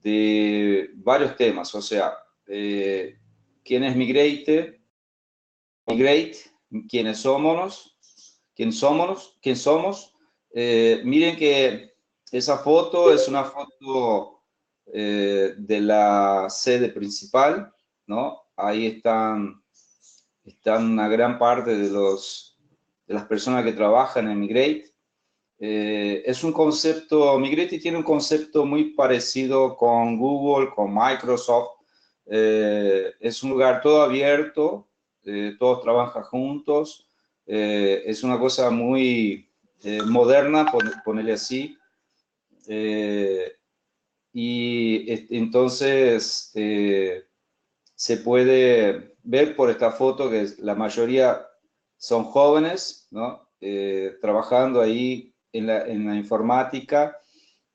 de varios temas, o sea, quién es Migrate, quiénes somos, quién somos. Miren que esa foto es una foto de la sede principal, ¿no? Ahí están una gran parte de las personas que trabajan en Migrate. Es un concepto, Migrate tiene un concepto muy parecido con Google, con Microsoft. Es un lugar todo abierto, todos trabajan juntos. Es una cosa muy moderna, ponerle así. Entonces se puede ver por esta foto que la mayoría son jóvenes, ¿no? Trabajando ahí en la informática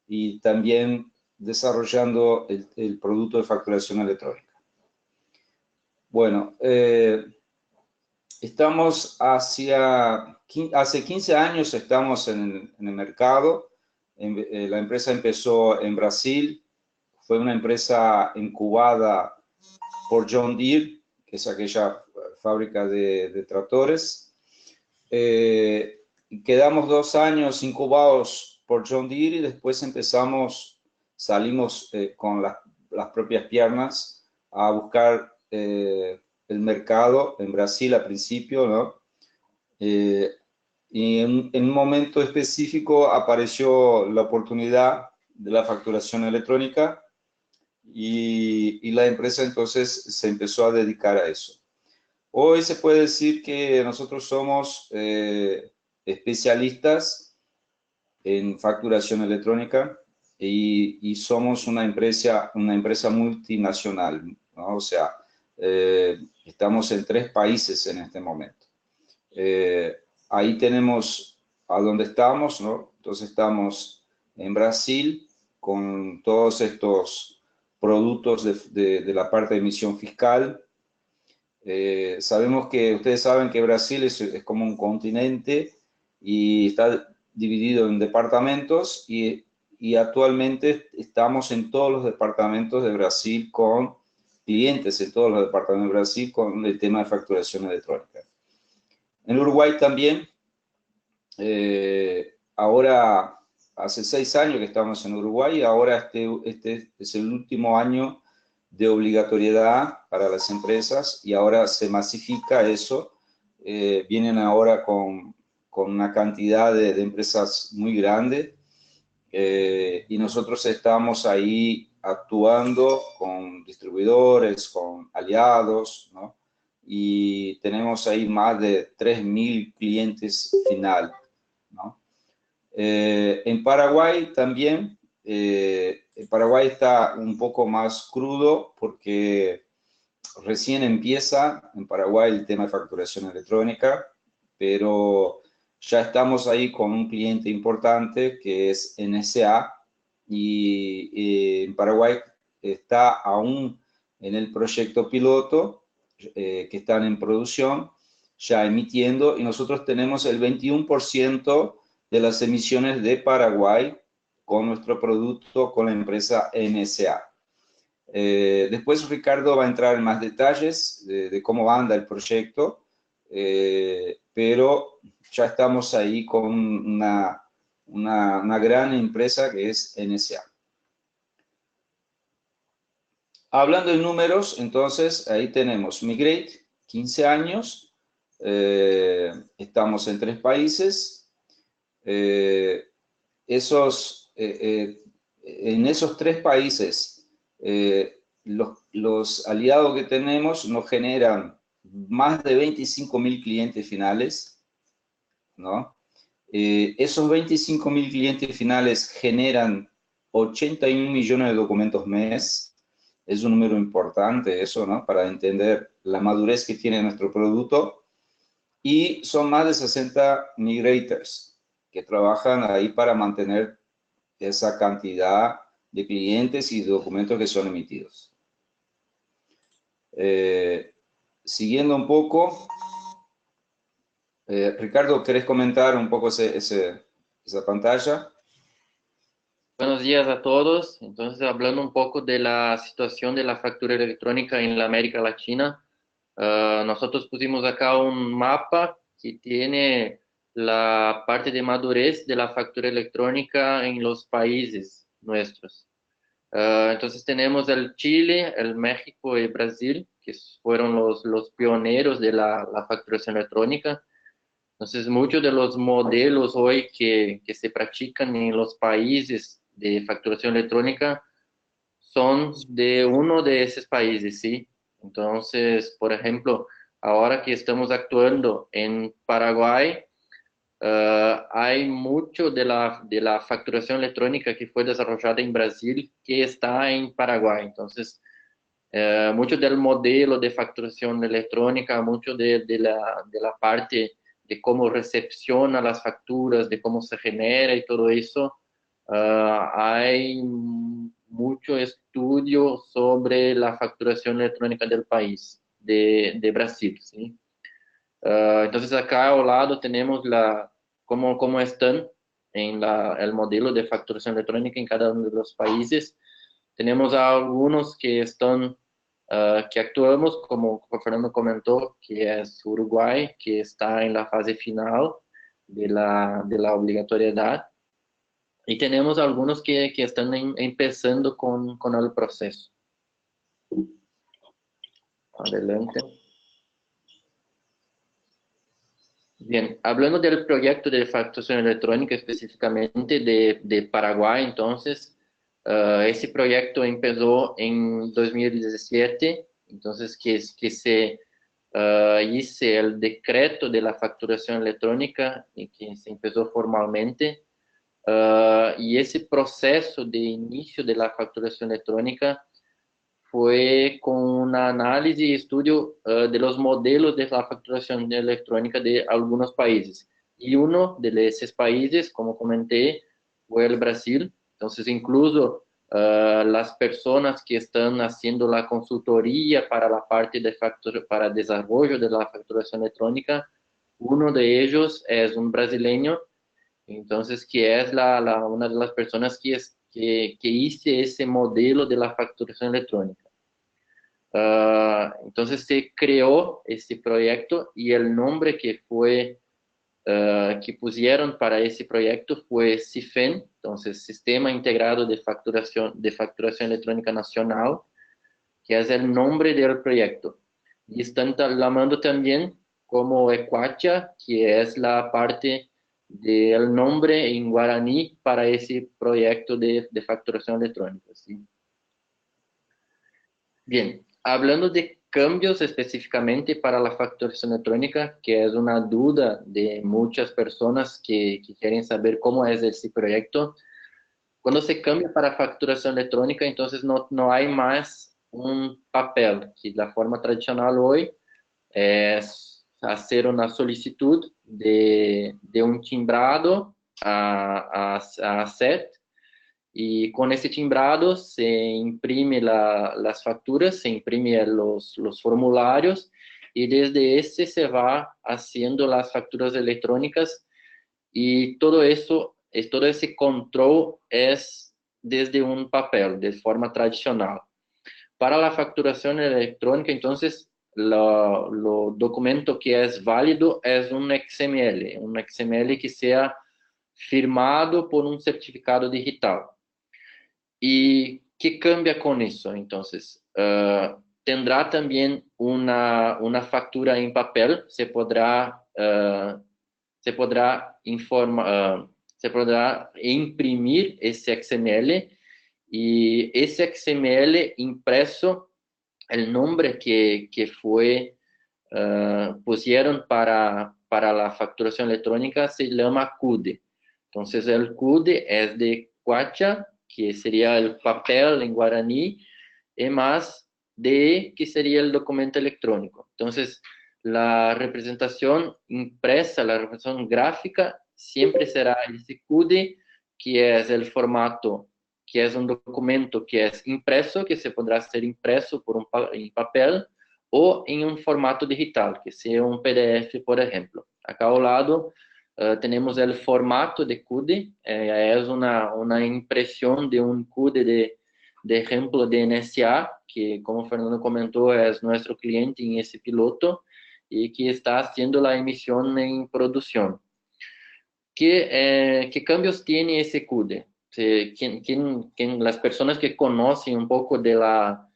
y también desarrollando el producto de facturación electrónica. Bueno, estamos hace 15 años estamos en el mercado. La empresa empezó en Brasil, fue una empresa incubada por John Deere, que es aquella fábrica de tractores. Quedamos 2 años incubados por John Deere y después salimos con las propias piernas a buscar el mercado en Brasil al principio, ¿no? Y en un momento específico apareció la oportunidad de la facturación electrónica y la empresa entonces se empezó a dedicar a eso. Hoy se puede decir que nosotros somos especialistas en facturación electrónica y somos una empresa multinacional, ¿no? O sea, estamos en 3 países en este momento. Ahí tenemos a dónde estamos, ¿no? Entonces estamos en Brasil con todos estos productos de la parte de emisión fiscal. Sabemos que ustedes saben que Brasil es como un continente y está dividido en departamentos y actualmente estamos en todos los departamentos de Brasil con clientes en todos los departamentos de Brasil con el tema de facturación electrónica. En Uruguay también, ahora hace 6 años que estamos en Uruguay y ahora este es el último año de obligatoriedad para las empresas y ahora se masifica eso. Vienen ahora con una cantidad de empresas muy grande y nosotros estamos ahí actuando con distribuidores, con aliados, ¿no? Y tenemos ahí más de 3.000 clientes final, ¿no? En Paraguay también, en Paraguay está un poco más crudo porque recién empieza en Paraguay el tema de facturación electrónica, pero ya estamos ahí con un cliente importante que es NSA y en Paraguay está aún en el proyecto piloto que están en producción, ya emitiendo, y nosotros tenemos el 21% de las emisiones de Paraguay con nuestro producto, con la empresa NSA. Después Ricardo va a entrar en más detalles de cómo anda el proyecto, pero ya estamos ahí con una gran empresa que es NSA. Hablando de números, entonces ahí tenemos Migrate, 15 años, estamos en 3 países. En esos 3 países, los aliados que tenemos nos generan más de 25.000 clientes finales, ¿no? Esos 25.000 clientes finales generan 81 millones de documentos mes. Es un número importante eso, ¿no? Para entender la madurez que tiene nuestro producto. Y son más de 60 migrators que trabajan ahí para mantener esa cantidad de clientes y de documentos que son emitidos. Siguiendo un poco, Ricardo, ¿querés comentar un poco esa pantalla? Buenos días a todos. Entonces, hablando un poco de la situación de la factura electrónica en la América Latina, nosotros pusimos acá un mapa que tiene la parte de madurez de la factura electrónica en los países nuestros. Entonces, tenemos el Chile, el México y Brasil, que fueron los pioneros de la facturación electrónica. Entonces, muchos de los modelos hoy que se practican en los países de facturación electrónica son de uno de esos países, ¿sí? Entonces, por ejemplo, ahora que estamos actuando en Paraguay, hay mucho de la facturación electrónica que fue desarrollada en Brasil que está en Paraguay. Entonces, mucho del modelo de facturación electrónica, mucho de la parte de cómo recepciona las facturas, de cómo se genera y todo eso, hay mucho estudio sobre la facturación electrónica del país, de Brasil, ¿sí? Entonces acá al lado tenemos cómo están el modelo de facturación electrónica en cada uno de los países. Tenemos algunos que están, que actuamos, como Fernando comentó, que es Uruguay, que está en la fase final de la obligatoriedad. Y tenemos algunos que están empezando con el proceso. Adelante. Bien, hablando del proyecto de facturación electrónica específicamente de Paraguay, entonces, ese proyecto empezó en 2017, entonces que se hizo el decreto de la facturación electrónica y que se empezó formalmente, y ese proceso de inicio de la facturación electrónica fue con una análisis y estudio de los modelos de la facturación electrónica de algunos países. Y uno de esos países, como comenté, fue el Brasil. Entonces, incluso las personas que están haciendo la consultoría para la parte de para desarrollo de la facturación electrónica, uno de ellos es un brasileño, entonces que es una de las personas que hizo ese modelo de la facturación electrónica. Entonces se creó este proyecto y el nombre que pusieron para ese proyecto fue CIFEN, entonces Sistema Integrado de Facturación Electrónica Nacional, que es el nombre del proyecto. Y están llamando también como Ecuacha, que es la parte del nombre en guaraní para ese proyecto de facturación electrónica, ¿sí? Bien, hablando de cambios específicamente para la facturación electrónica, que es una duda de muchas personas que quieren saber cómo es ese proyecto. Cuando se cambia para facturación electrónica, entonces no hay más un papel, que la forma tradicional hoy es hacer una solicitud de un timbrado a SET, y con ese timbrado se imprime las facturas, se imprime los formularios, y desde ese se va haciendo las facturas electrónicas, y todo eso, todo ese control es desde un papel, de forma tradicional. Para la facturación electrónica, entonces, lo documento que es válido es un XML que sea firmado por un certificado digital. ¿Y qué cambia con eso? Entonces, tendrá también una factura en papel, se podrá imprimir ese XML, y ese XML impreso, el nombre que pusieron para la facturación electrónica se llama CUDE. Entonces, el CUDE es de Cuacha, que sería el papel en guaraní, y más de que sería el documento electrónico. Entonces, la representación impresa, la representación gráfica, siempre será ese CUDE, que es el formato, que es un documento que es impreso, que se podrá ser impreso en papel o en un formato digital, que sea un PDF, por ejemplo. Acá ao lado tenemos el formato de CUDE, es una impresión de un CUDE de ejemplo de NSA, que como Fernando comentó es nuestro cliente en ese piloto y que está haciendo la emisión en producción. ¿Qué cambios tiene ese CUDE? Las personas que conocen un poco de la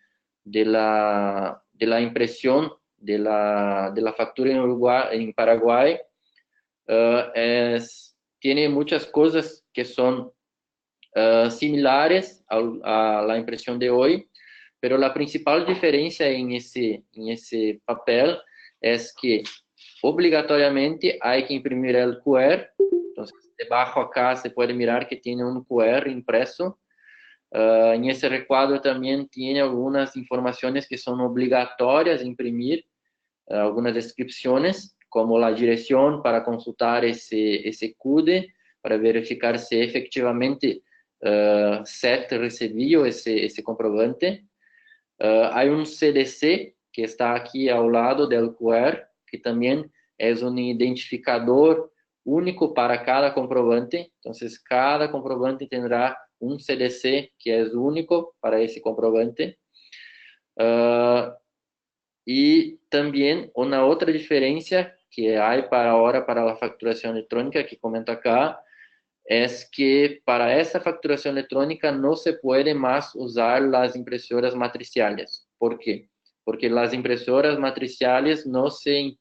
impresión de la factura en Uruguay, en Paraguay, tiene muchas cosas que son similares a la impresión de hoy, pero la principal diferencia en ese papel es que obligatoriamente hay que imprimir el QR. Entonces, debajo acá se puede mirar que tiene un QR impreso. En ese recuadro también tiene algunas informaciones que son obligatorias de imprimir, algunas descripciones, como la dirección para consultar ese CUDE, para verificar si efectivamente SET recibió ese comprobante. Hay un CDC que está aquí ao lado del QR, que también es un identificador único para cada comprobante. Entonces, cada comprobante tendrá un CDC que es único para ese comprobante. Y también una otra diferencia que hay ahora para la facturación electrónica, que comento acá, es que para esa facturación electrónica no se puede más usar las impresoras matriciales. ¿Por qué? Porque las impresoras matriciales no se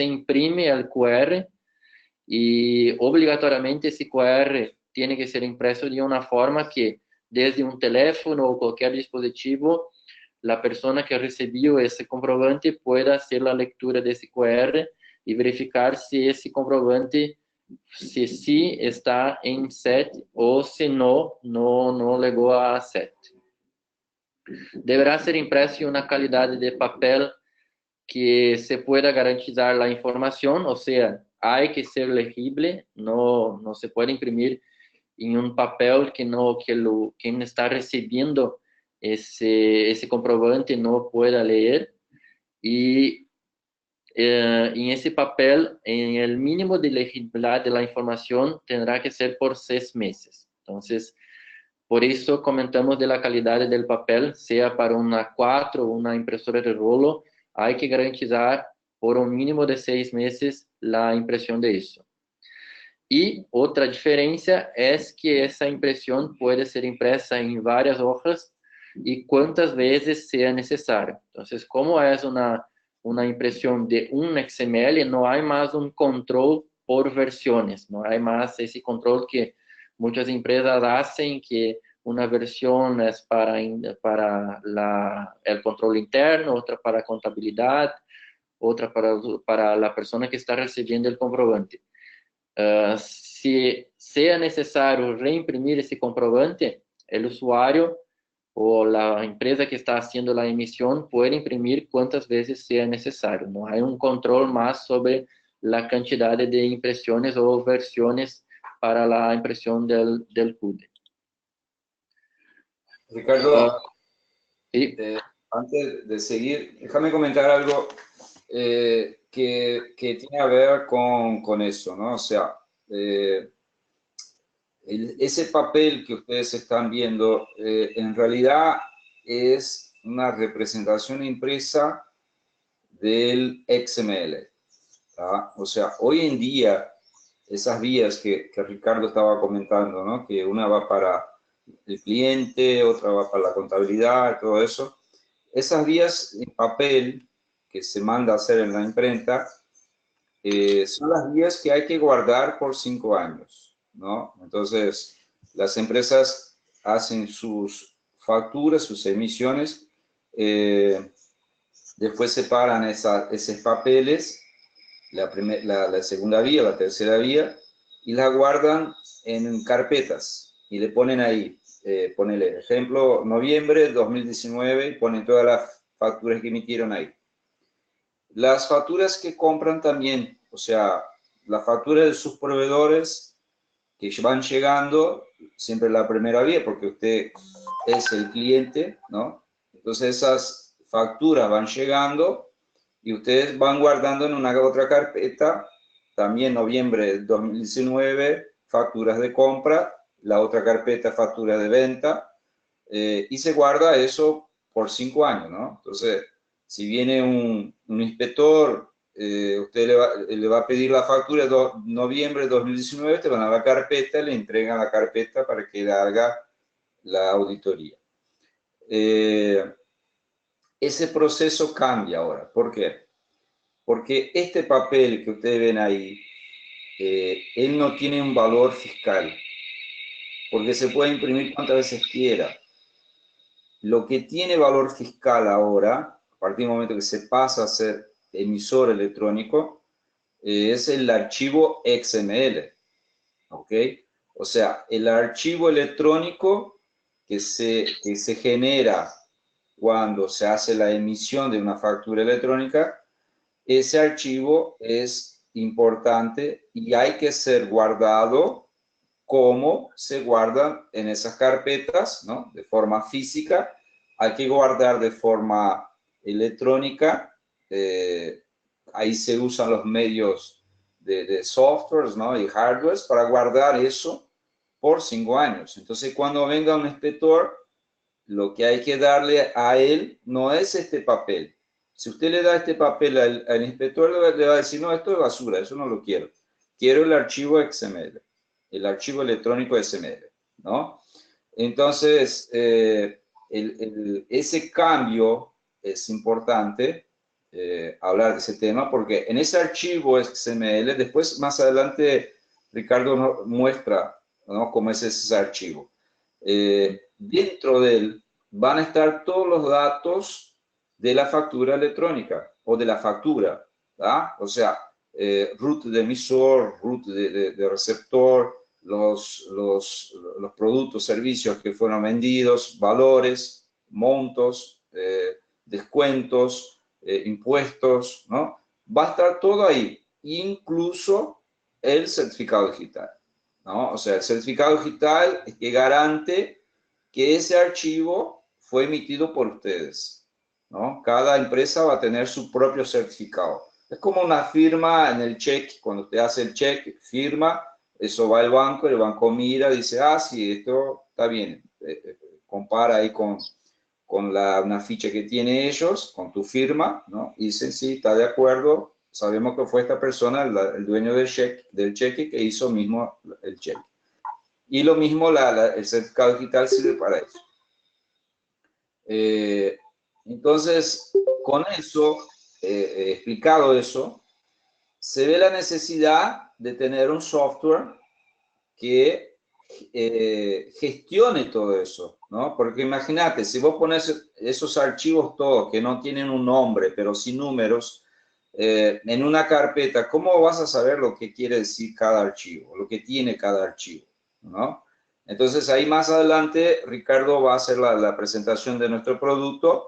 imprime el QR y obligatoriamente ese QR tiene que ser impreso de una forma que desde un teléfono o cualquier dispositivo la persona que recibió ese comprobante pueda hacer la lectura de ese QR y verificar si ese comprobante si sí está en SET o si no llegó a SET. Deberá ser impreso en una calidad de papel que se pueda garantizar la información, o sea, hay que ser legible, no se puede imprimir en un papel quien está recibiendo ese comprobante no pueda leer. Y en ese papel, en el mínimo de legibilidad de la información tendrá que ser por 6 meses. Entonces, por eso comentamos de la calidad del papel, sea para una 4 o una impresora de rolo, hay que garantizar por un mínimo de 6 meses la impresión de eso. Y otra diferencia es que esa impresión puede ser impresa en varias hojas y cuantas veces sea necesario. Entonces, como es una impresión de un XML, no hay más un control por versiones, no hay más ese control que muchas empresas hacen, que una versión es para el control interno, otra para contabilidad, otra para la persona que está recibiendo el comprobante. Si sea necesario reimprimir ese comprobante, el usuario o la empresa que está haciendo la emisión puede imprimir cuantas veces sea necesario. No hay un control más sobre la cantidad de impresiones o versiones para la impresión del CUDE. Ricardo, Sí. antes de seguir, déjame comentar algo que tiene a ver con eso, ¿no? O sea, ese papel que ustedes están viendo, en realidad es una representación impresa del XML. ¿tá? O sea, hoy en día, esas vías que Ricardo estaba comentando, ¿no? Que una va para el cliente, otra va para la contabilidad, todo eso. Esas vías en papel que se manda a hacer en la imprenta son las vías que hay que guardar por 5 años, ¿no? Entonces, las empresas hacen sus facturas, sus emisiones, después separan esos papeles, la segunda vía, la tercera vía, y la guardan en carpetas y le ponen ahí, ponele ejemplo, noviembre 2019, y ponen todas las facturas que emitieron ahí. Las facturas que compran también, o sea, la factura de sus proveedores que van llegando, siempre la primera vía, porque usted es el cliente, ¿no? Entonces esas facturas van llegando y ustedes van guardando en una otra carpeta también noviembre del 2019, facturas de compra, la otra carpeta, facturas de venta, y se guarda eso por 5 años, ¿no? Entonces, si viene un inspector, usted le va a pedir la factura de noviembre de 2019, te van a la carpeta, le entregan la carpeta para que le haga la auditoría. Ese proceso cambia ahora. ¿Por qué? Porque este papel que ustedes ven ahí, él no tiene un valor fiscal, porque se puede imprimir cuantas veces quiera. Lo que tiene valor fiscal ahora, a partir del momento que se pasa a ser emisor electrónico, es el archivo XML, ¿ok? O sea, el archivo electrónico que se genera cuando se hace la emisión de una factura electrónica, ese archivo es importante y hay que ser guardado como se guardan en esas carpetas, ¿no? De forma física. Hay que guardar de forma electrónica. Ahí se usan los medios de softwares, ¿no? Y hardwares para guardar eso por 5 años. Entonces, cuando venga un inspector, lo que hay que darle a él no es este papel. Si usted le da este papel al inspector, le va a decir, no, esto es basura, eso no lo quiero. Quiero el archivo XML, el archivo electrónico XML, ¿no? Entonces, ese cambio es importante hablar de ese tema, porque en ese archivo XML, después más adelante Ricardo muestra, ¿no?, cómo es ese archivo. Dentro de él van a estar todos los datos de la factura electrónica o de la factura, ¿verdad? O sea, root de emisor, root de receptor, los productos, servicios que fueron vendidos, valores, montos, descuentos, impuestos, ¿no? Va a estar todo ahí, incluso el certificado digital, ¿no? O sea, el certificado digital es que garante que ese archivo fue emitido por ustedes, ¿no? Cada empresa va a tener su propio certificado. Es como una firma en el cheque, cuando usted hace el cheque, firma, eso va al banco, el banco mira, dice, ah, sí, esto está bien, compara ahí con una ficha que tiene ellos, con tu firma, ¿no? Y dicen, sí, está de acuerdo, sabemos que fue esta persona, el dueño del cheque, que hizo mismo el cheque. Y lo mismo, el certificado digital sirve para eso. Entonces, con eso, explicado eso, se ve la necesidad de tener un software que gestione todo eso, ¿no? Porque imagínate, si vos pones esos archivos todos que no tienen un nombre, pero sin números, en una carpeta, ¿cómo vas a saber lo que quiere decir cada archivo, lo que tiene cada archivo, ¿no? Entonces, ahí más adelante, Ricardo va a hacer la presentación de nuestro producto,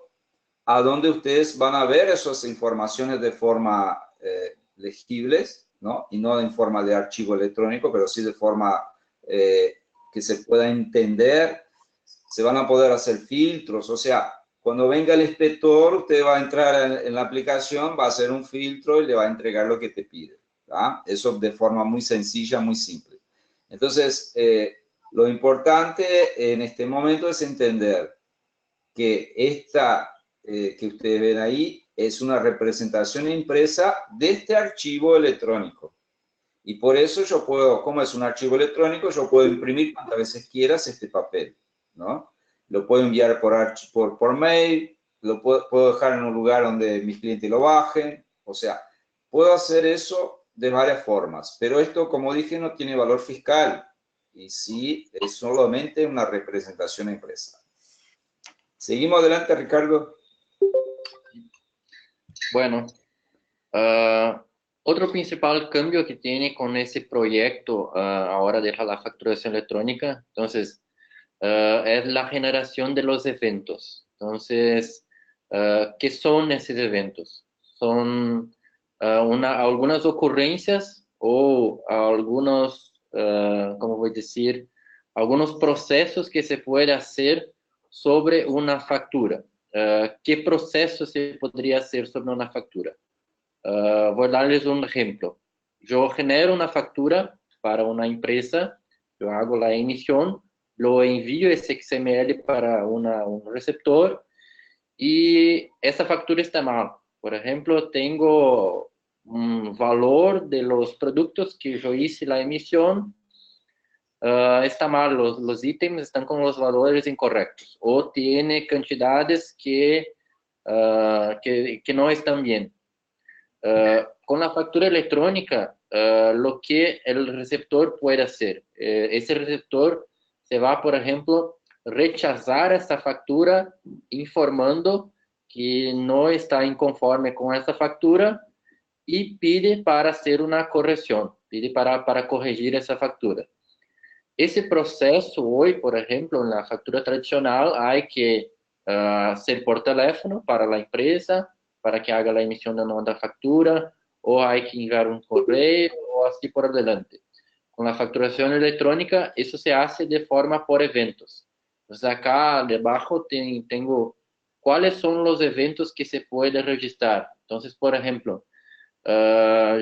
a donde ustedes van a ver esas informaciones de forma legibles, ¿no? Y no en forma de archivo electrónico, pero sí de forma que se pueda entender. Se van a poder hacer filtros, o sea, cuando venga el inspector, usted va a entrar en la aplicación, va a hacer un filtro y le va a entregar lo que te pide, ¿verdad? Eso de forma muy sencilla, muy simple. Entonces, lo importante en este momento es entender que esta que ustedes ven ahí es una representación impresa de este archivo electrónico. Y por eso yo puedo, como es un archivo electrónico, yo puedo imprimir cuantas veces quieras este papel, ¿no? Lo puedo enviar por mail, lo puedo dejar en un lugar donde mis clientes lo bajen, o sea, puedo hacer eso de varias formas, pero esto, como dije, no tiene valor fiscal y sí es solamente una representación impresa. Seguimos adelante, Ricardo. Bueno, otro principal cambio que tiene con ese proyecto ahora de la facturación electrónica, entonces, es la generación de los eventos. Entonces, ¿qué son esos eventos? Son algunas ocurrencias o algunos, ¿cómo voy a decir? Algunos procesos que se puede hacer sobre una factura. ¿Qué proceso se podría hacer sobre una factura? Voy a darles un ejemplo. yo genero una factura para una empresa, yo hago la emisión, lo envío ese XML para un receptor y esa factura está mal. Por ejemplo, tengo un valor de los productos que yo hice la emisión, está mal, los ítems están con los valores incorrectos o tiene cantidades que no están bien. Con la factura electrónica, lo que el receptor puede hacer, ese receptor se va, por ejemplo, rechazar esa factura informando que no está inconforme con esa factura y pide para hacer una corrección, pide para corregir esa factura. Esse processo hoje, por exemplo, na fatura tradicional, há que ser por teléfono para a empresa, para que haga a emissão da nova factura, ou há que enviar um correio, ou assim por adelante. Com a facturação eletrônica, isso se hace de forma por eventos. Então, acá debaixo tenho quais são os eventos que se pode registrar. Então, por exemplo,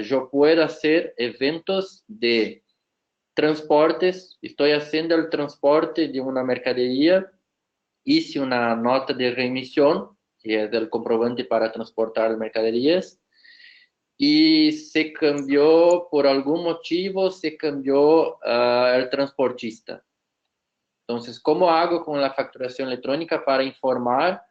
eu posso fazer eventos de transportes, estoy haciendo el transporte de una mercadería, hice una nota de remisión, que es el comprobante para transportar mercaderías, y se cambió, por algún motivo, se cambió el transportista. Entonces, ¿cómo hago con la facturación electrónica para informar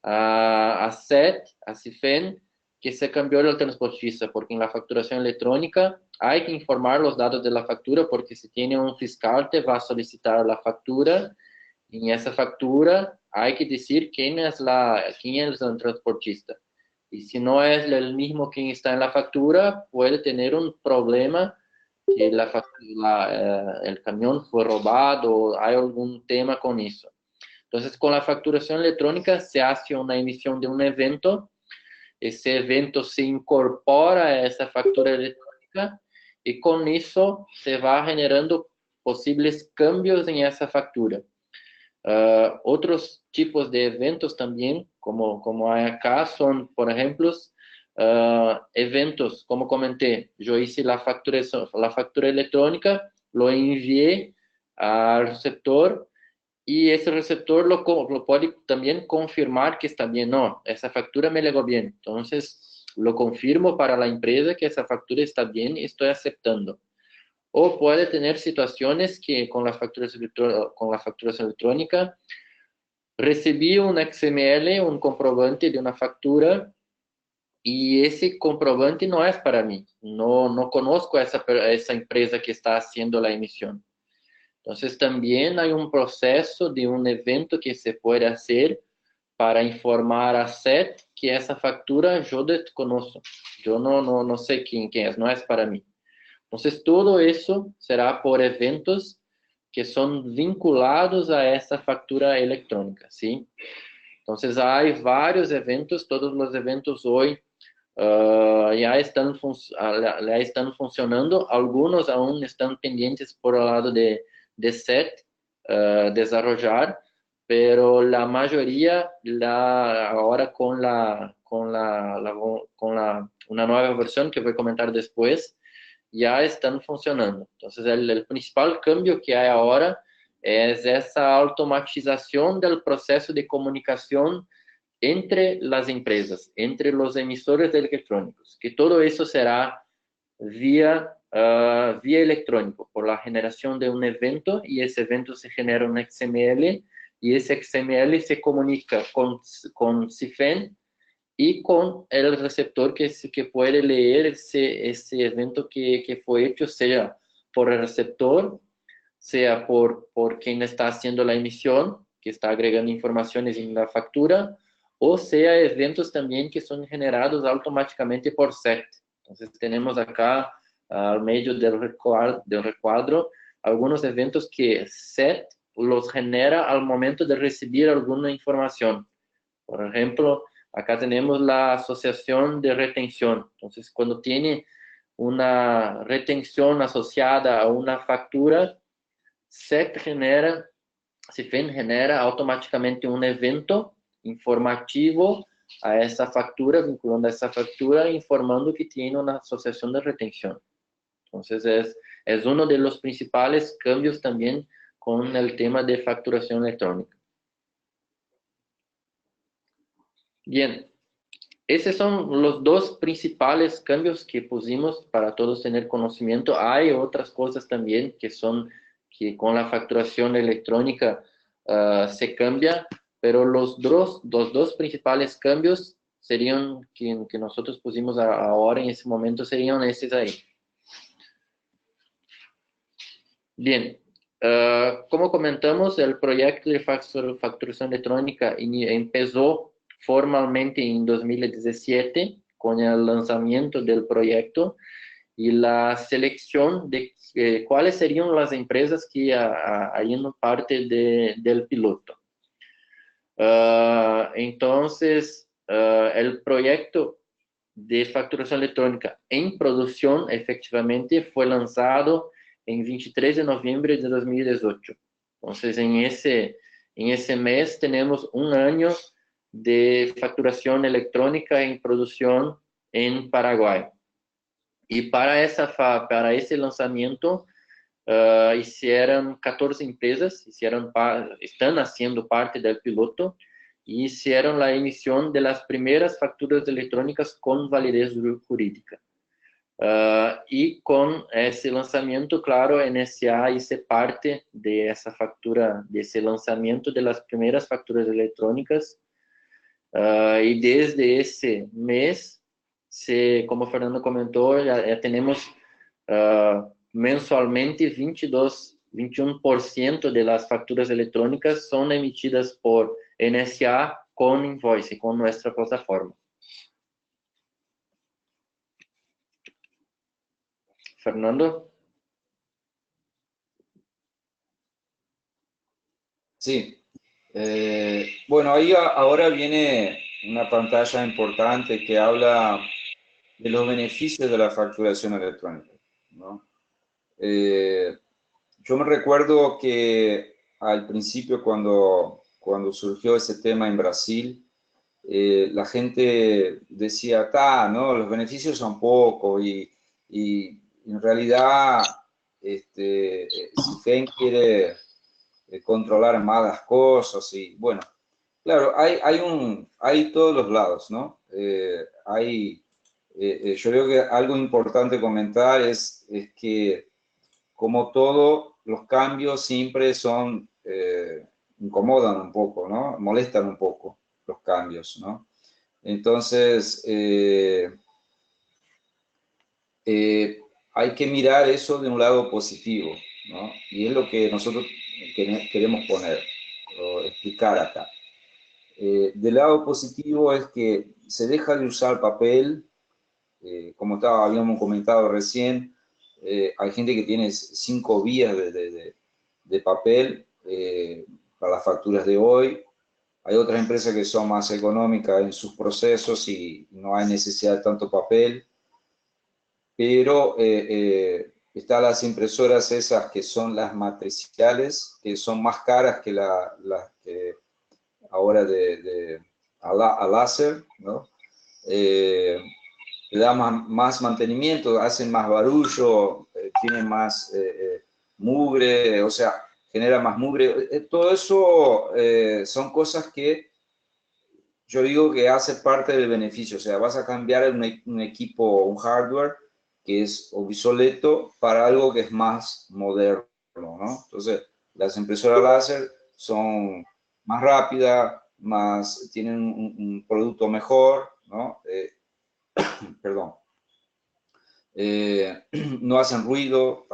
a SET, a CIFEN, que se cambió el transportista? Porque en la facturación electrónica hay que informar los datos de la factura, porque si tiene un fiscal te va a solicitar la factura, y en esa factura hay que decir quién es el transportista. Y si no es el mismo quien está en la factura, puede tener un problema que el camión fue robado, hay algún tema con eso. Entonces, con la facturación electrónica se hace una emisión de un evento, ese evento se incorpora a esa factura electrónica y con eso se va generando posibles cambios en esa factura. Otros tipos de eventos también, como hay acá, son, por ejemplo, eventos, como comenté, yo hice la factura electrónica, lo envié al receptor y ese receptor lo puede también confirmar que está bien. No, esa factura me llegó bien. Entonces, lo confirmo para la empresa que esa factura está bien y estoy aceptando. O puede tener situaciones que con la facturación electrónica recibí un XML, un comprobante de una factura, y ese comprobante no es para mí. No conozco a esa empresa que está haciendo la emisión. Entonces, también hay un proceso de un evento que se puede hacer para informar a SET que esa factura yo desconozco. Yo no sé quién es, no es para mí. Entonces, todo eso será por eventos que son vinculados a esa factura electrónica, ¿sí? Entonces, hay varios eventos, todos los eventos hoy ya están funcionando, algunos aún están pendientes por el lado de SET desarrollar, pero la mayoría ahora con una nueva versión que voy a comentar después, ya están funcionando. Entonces, el principal cambio que hay ahora es esa automatización del proceso de comunicación entre las empresas, entre los emisores electrónicos, que todo eso será vía electrónico, por la generación de un evento, y ese evento se genera un XML, y ese XML se comunica con CIFEN y con el receptor que puede leer ese evento que fue hecho, sea por el receptor, sea por quien está haciendo la emisión, que está agregando informaciones en la factura, o sea eventos también que son generados automáticamente por SET. Entonces tenemos acá, al medio del recuadro, algunos eventos que SET los genera al momento de recibir alguna información. Por ejemplo, acá tenemos la asociación de retención. Entonces, cuando tiene una retención asociada a una factura, CIFEN genera automáticamente un evento informativo a esa factura, vinculando a esa factura, informando que tiene una asociación de retención. Entonces, es uno de los principales cambios también con el tema de facturación electrónica. Bien, esos son los dos principales cambios que pusimos para todos tener conocimiento. Hay otras cosas también que son que con la facturación electrónica se cambia, pero los dos principales cambios serían que nosotros pusimos ahora en ese momento serían estos ahí. Bien, como comentamos, el proyecto de facturación electrónica empezó formalmente en 2017 con el lanzamiento del proyecto y la selección de cuáles serían las empresas que harían parte del piloto. Entonces, el proyecto de facturación electrónica en producción efectivamente fue lanzado en 23 de noviembre de 2018. Entonces, en ese mes tenemos un año de facturación electrónica en producción en Paraguay. Y para ese lanzamiento hicieron 14 empresas, están haciendo parte del piloto y hicieron la emisión de las primeras facturas electrónicas con validez jurídica. Y con ese lanzamiento, claro, NSA hizo parte de esa factura, de ese lanzamiento de las primeras facturas electrónicas. Y desde ese mes, como Fernando comentó, ya tenemos mensualmente 21% de las facturas electrónicas son emitidas por NSA con Invoice, con nuestra plataforma. Fernando. Sí. Bueno, ahí ahora viene una pantalla importante que habla de los beneficios de la facturación electrónica, ¿no? Yo me recuerdo que al principio cuando surgió ese tema en Brasil, la gente decía, ¿no? Los beneficios son pocos y en realidad si quiere controlar más las cosas y bueno, claro, hay todos los lados, ¿no? Yo creo que algo importante comentar es que como todo, los cambios siempre incomodan un poco, ¿no? Molestan un poco los cambios, ¿no? Entonces, hay que mirar eso de un lado positivo, ¿no? Y es lo que nosotros queremos poner, o explicar acá. Del lado positivo es que se deja de usar papel, como habíamos comentado recién, hay gente que tiene 5 vías de papel para las facturas de hoy. Hay otras empresas que son más económicas en sus procesos y no hay necesidad de tanto papel. Pero están las impresoras esas que son las matriciales, que son más caras que las que ahora a láser, ¿no? Le da más mantenimiento, hacen más barullo, tienen más mugre, o sea, genera más mugre. Todo eso son cosas que yo digo que hace parte del beneficio. O sea, vas a cambiar un equipo, un hardware que es obsoleto para algo que es más moderno, ¿no? Entonces, las impresoras láser son más rápidas, tienen un producto mejor, ¿no? Perdón. No hacen ruido,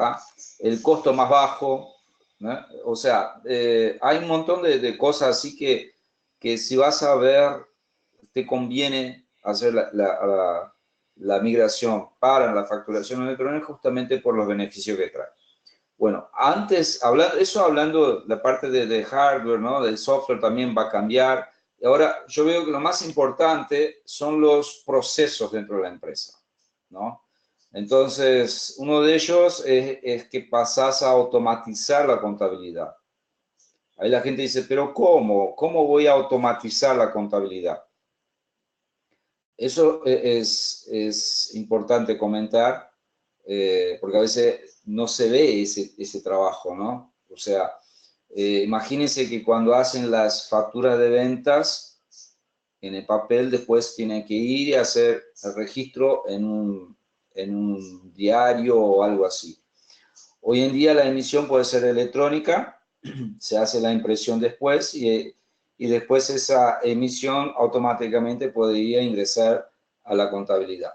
el costo más bajo, ¿no? O sea, hay un montón de cosas así que si vas a ver, te conviene hacer la migración para la facturación electrónica justamente por los beneficios que trae. Bueno, hablando la parte de hardware, ¿no? Del software también va a cambiar. Y ahora yo veo que lo más importante son los procesos dentro de la empresa, ¿no? Entonces, uno de ellos es que pasás a automatizar la contabilidad. Ahí la gente dice, pero ¿cómo? ¿Cómo voy a automatizar la contabilidad? Eso es importante comentar. porque a veces no se ve ese trabajo, ¿no? O sea, imagínense que cuando hacen las facturas de ventas en el papel, después tienen que ir y hacer el registro en un diario o algo así. Hoy en día la emisión puede ser electrónica, se hace la impresión después y después esa emisión automáticamente podría ingresar a la contabilidad.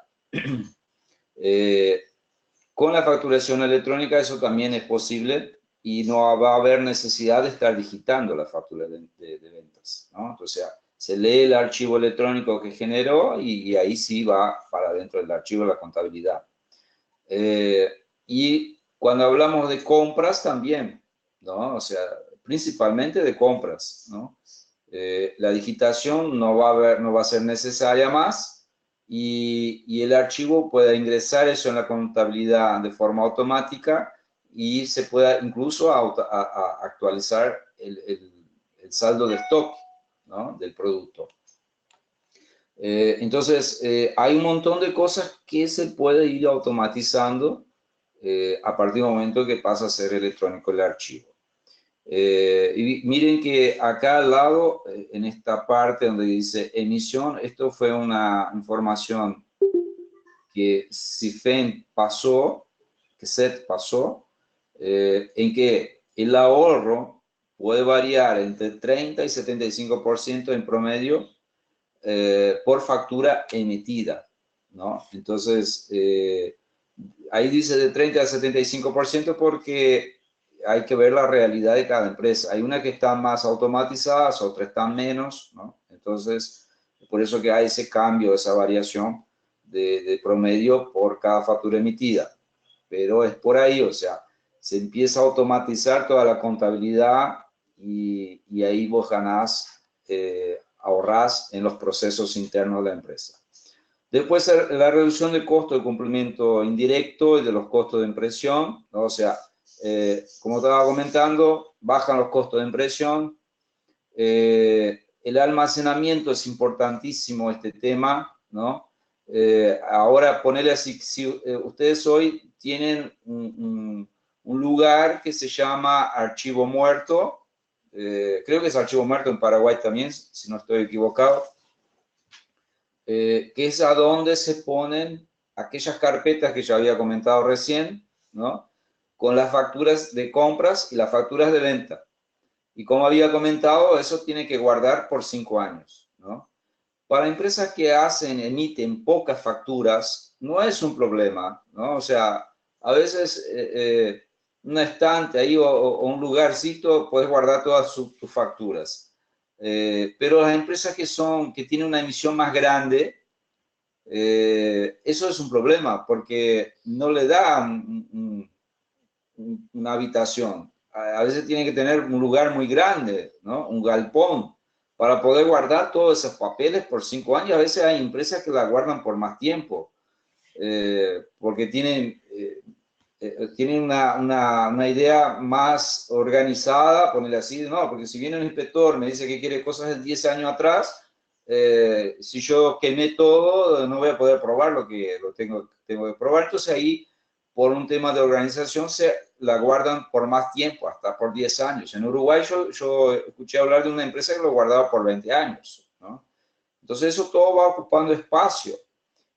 Con la facturación electrónica eso también es posible y no va a haber necesidad de estar digitando la factura de ventas, ¿no? O sea, se lee el archivo electrónico que generó y ahí sí va para dentro del archivo de la contabilidad. Y cuando hablamos de compras también, ¿no? O sea, principalmente de compras, ¿no? La digitación no va a ser necesaria más y el archivo puede ingresar eso en la contabilidad de forma automática y se pueda incluso actualizar el saldo de stock, ¿no? Del producto. Entonces, hay un montón de cosas que se puede ir automatizando a partir del momento que pasa a ser electrónico el archivo. Y miren que acá al lado, en esta parte donde dice emisión, esto fue una información que CIFEN pasó, que SET pasó, en que el ahorro puede variar entre 30 y 75% en promedio por factura emitida, ¿no? Entonces, ahí dice de 30 al 75% porque hay que ver la realidad de cada empresa. Hay una que están más automatizadas, otras están menos, ¿no? Entonces, por eso que hay ese cambio, esa variación de promedio por cada factura emitida. Pero es por ahí, o sea, se empieza a automatizar toda la contabilidad y ahí vos ganás, ahorrás en los procesos internos de la empresa. Después, la reducción del costo de cumplimiento indirecto y de los costos de impresión, ¿no? O sea, como estaba comentando, bajan los costos de impresión. El almacenamiento es importantísimo, este tema, ¿no? Ahora, ponerle así, si ustedes hoy tienen un lugar que se llama archivo muerto, creo que es archivo muerto en Paraguay también, si no estoy equivocado, que es a donde se ponen aquellas carpetas que ya había comentado recién, ¿no? Con las facturas de compras y las facturas de venta. Y como había comentado, eso tiene que guardar por 5 años, ¿no? Para empresas que emiten pocas facturas, no es un problema, ¿no? O sea, a veces un estante ahí o un lugarcito puedes guardar todas tus facturas. Pero las empresas que tienen una emisión más grande, eso es un problema porque no le da una habitación. A veces tiene que tener un lugar muy grande, ¿no? Un galpón, para poder guardar todos esos papeles por 5 años. A veces hay empresas que la guardan por más tiempo, porque tienen una idea más organizada, ponerle así, no, porque si viene un inspector, me dice que quiere cosas de 10 años atrás, si yo quemé todo, no voy a poder probar lo que tengo que probar. Entonces ahí, por un tema de organización, se la guardan por más tiempo, hasta por 10 años. En Uruguay yo escuché hablar de una empresa que lo guardaba por 20 años, ¿no? Entonces eso todo va ocupando espacio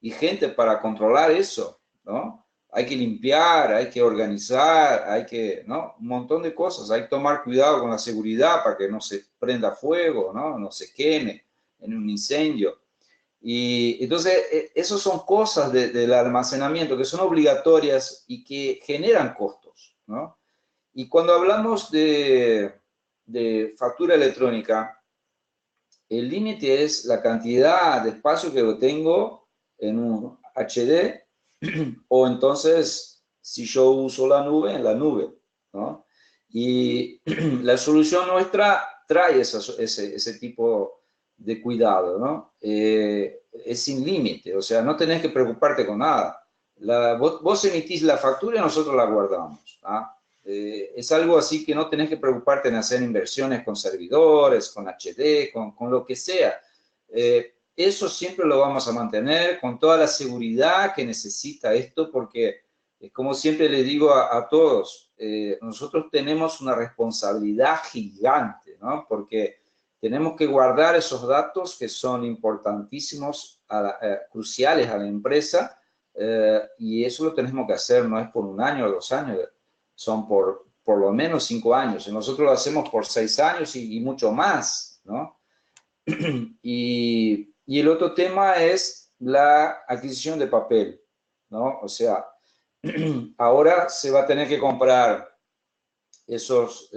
y gente para controlar eso, ¿no? Hay que limpiar, hay que organizar, ¿no? Un montón de cosas. Hay que tomar cuidado con la seguridad para que no se prenda fuego, ¿no? No se queme en un incendio. Y entonces, esas son cosas del almacenamiento que son obligatorias y que generan costos, ¿no? Y cuando hablamos de factura electrónica, el límite es la cantidad de espacio que yo tengo en un HD o entonces si yo uso la nube, en la nube, ¿no? Y la solución nuestra trae ese tipo de cuidado, ¿no? Es sin límite, o sea, no tenés que preocuparte con nada. Vos emitís la factura y nosotros la guardamos, ¿ah? Es algo así que no tenés que preocuparte en hacer inversiones con servidores, con HD, con lo que sea. Eso siempre lo vamos a mantener con toda la seguridad que necesita esto, porque como siempre les digo a todos, nosotros tenemos una responsabilidad gigante, ¿no? Porque tenemos que guardar esos datos que son importantísimos, cruciales a la empresa, y eso lo tenemos que hacer, no es por 1 año o 2 años, son por lo menos 5 años. Y nosotros lo hacemos por 6 años y mucho más, ¿no? Y el otro tema es la adquisición de papel, ¿no? O sea, ahora se va a tener que comprar esas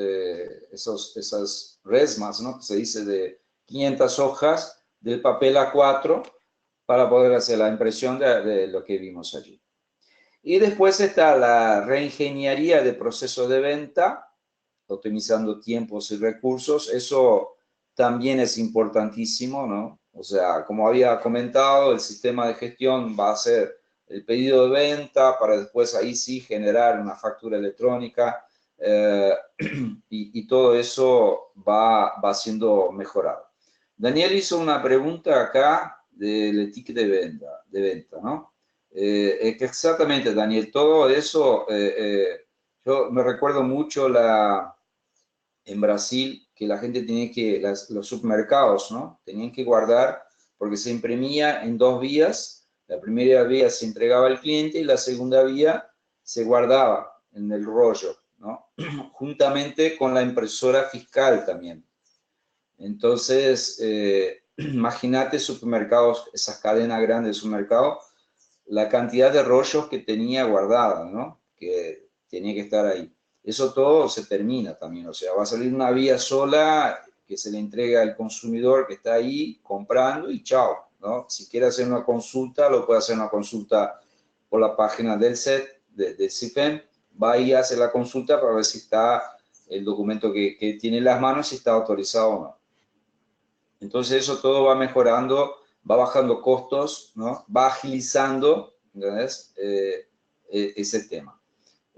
resmas, ¿no? Se dice de 500 hojas del papel A4 para poder hacer la impresión de lo que vimos allí. Y después está la reingeniería de proceso de venta, optimizando tiempos y recursos. Eso también es importantísimo, ¿no? O sea, como había comentado, el sistema de gestión va a ser el pedido de venta para después ahí sí generar una factura electrónica, y todo eso va siendo mejorado. Daniel hizo una pregunta acá del ticket de venta, ¿no? Exactamente, Daniel, todo eso, yo me recuerdo mucho en Brasil que la gente tenía que, los supermercados, ¿no? Tenían que guardar, porque se imprimía en 2 vías. La primera vía se entregaba al cliente y la segunda vía se guardaba en el rollo, ¿no? Juntamente con la impresora fiscal también. Entonces, imagínate supermercados, esas cadenas grandes de supermercados, la cantidad de rollos que tenía guardada, ¿no? Que tenía que estar ahí. Eso todo se termina también, o sea, va a salir una vía sola que se le entrega al consumidor que está ahí comprando y chao, ¿no? Si quiere hacer una consulta, lo puede hacer una consulta por la página del SET, del CIFEM, va y hace la consulta para ver si está el documento que tiene en las manos, si está autorizado o no. Entonces eso todo va mejorando, va bajando costos, ¿no? Va agilizando, ¿entendés? Ese tema.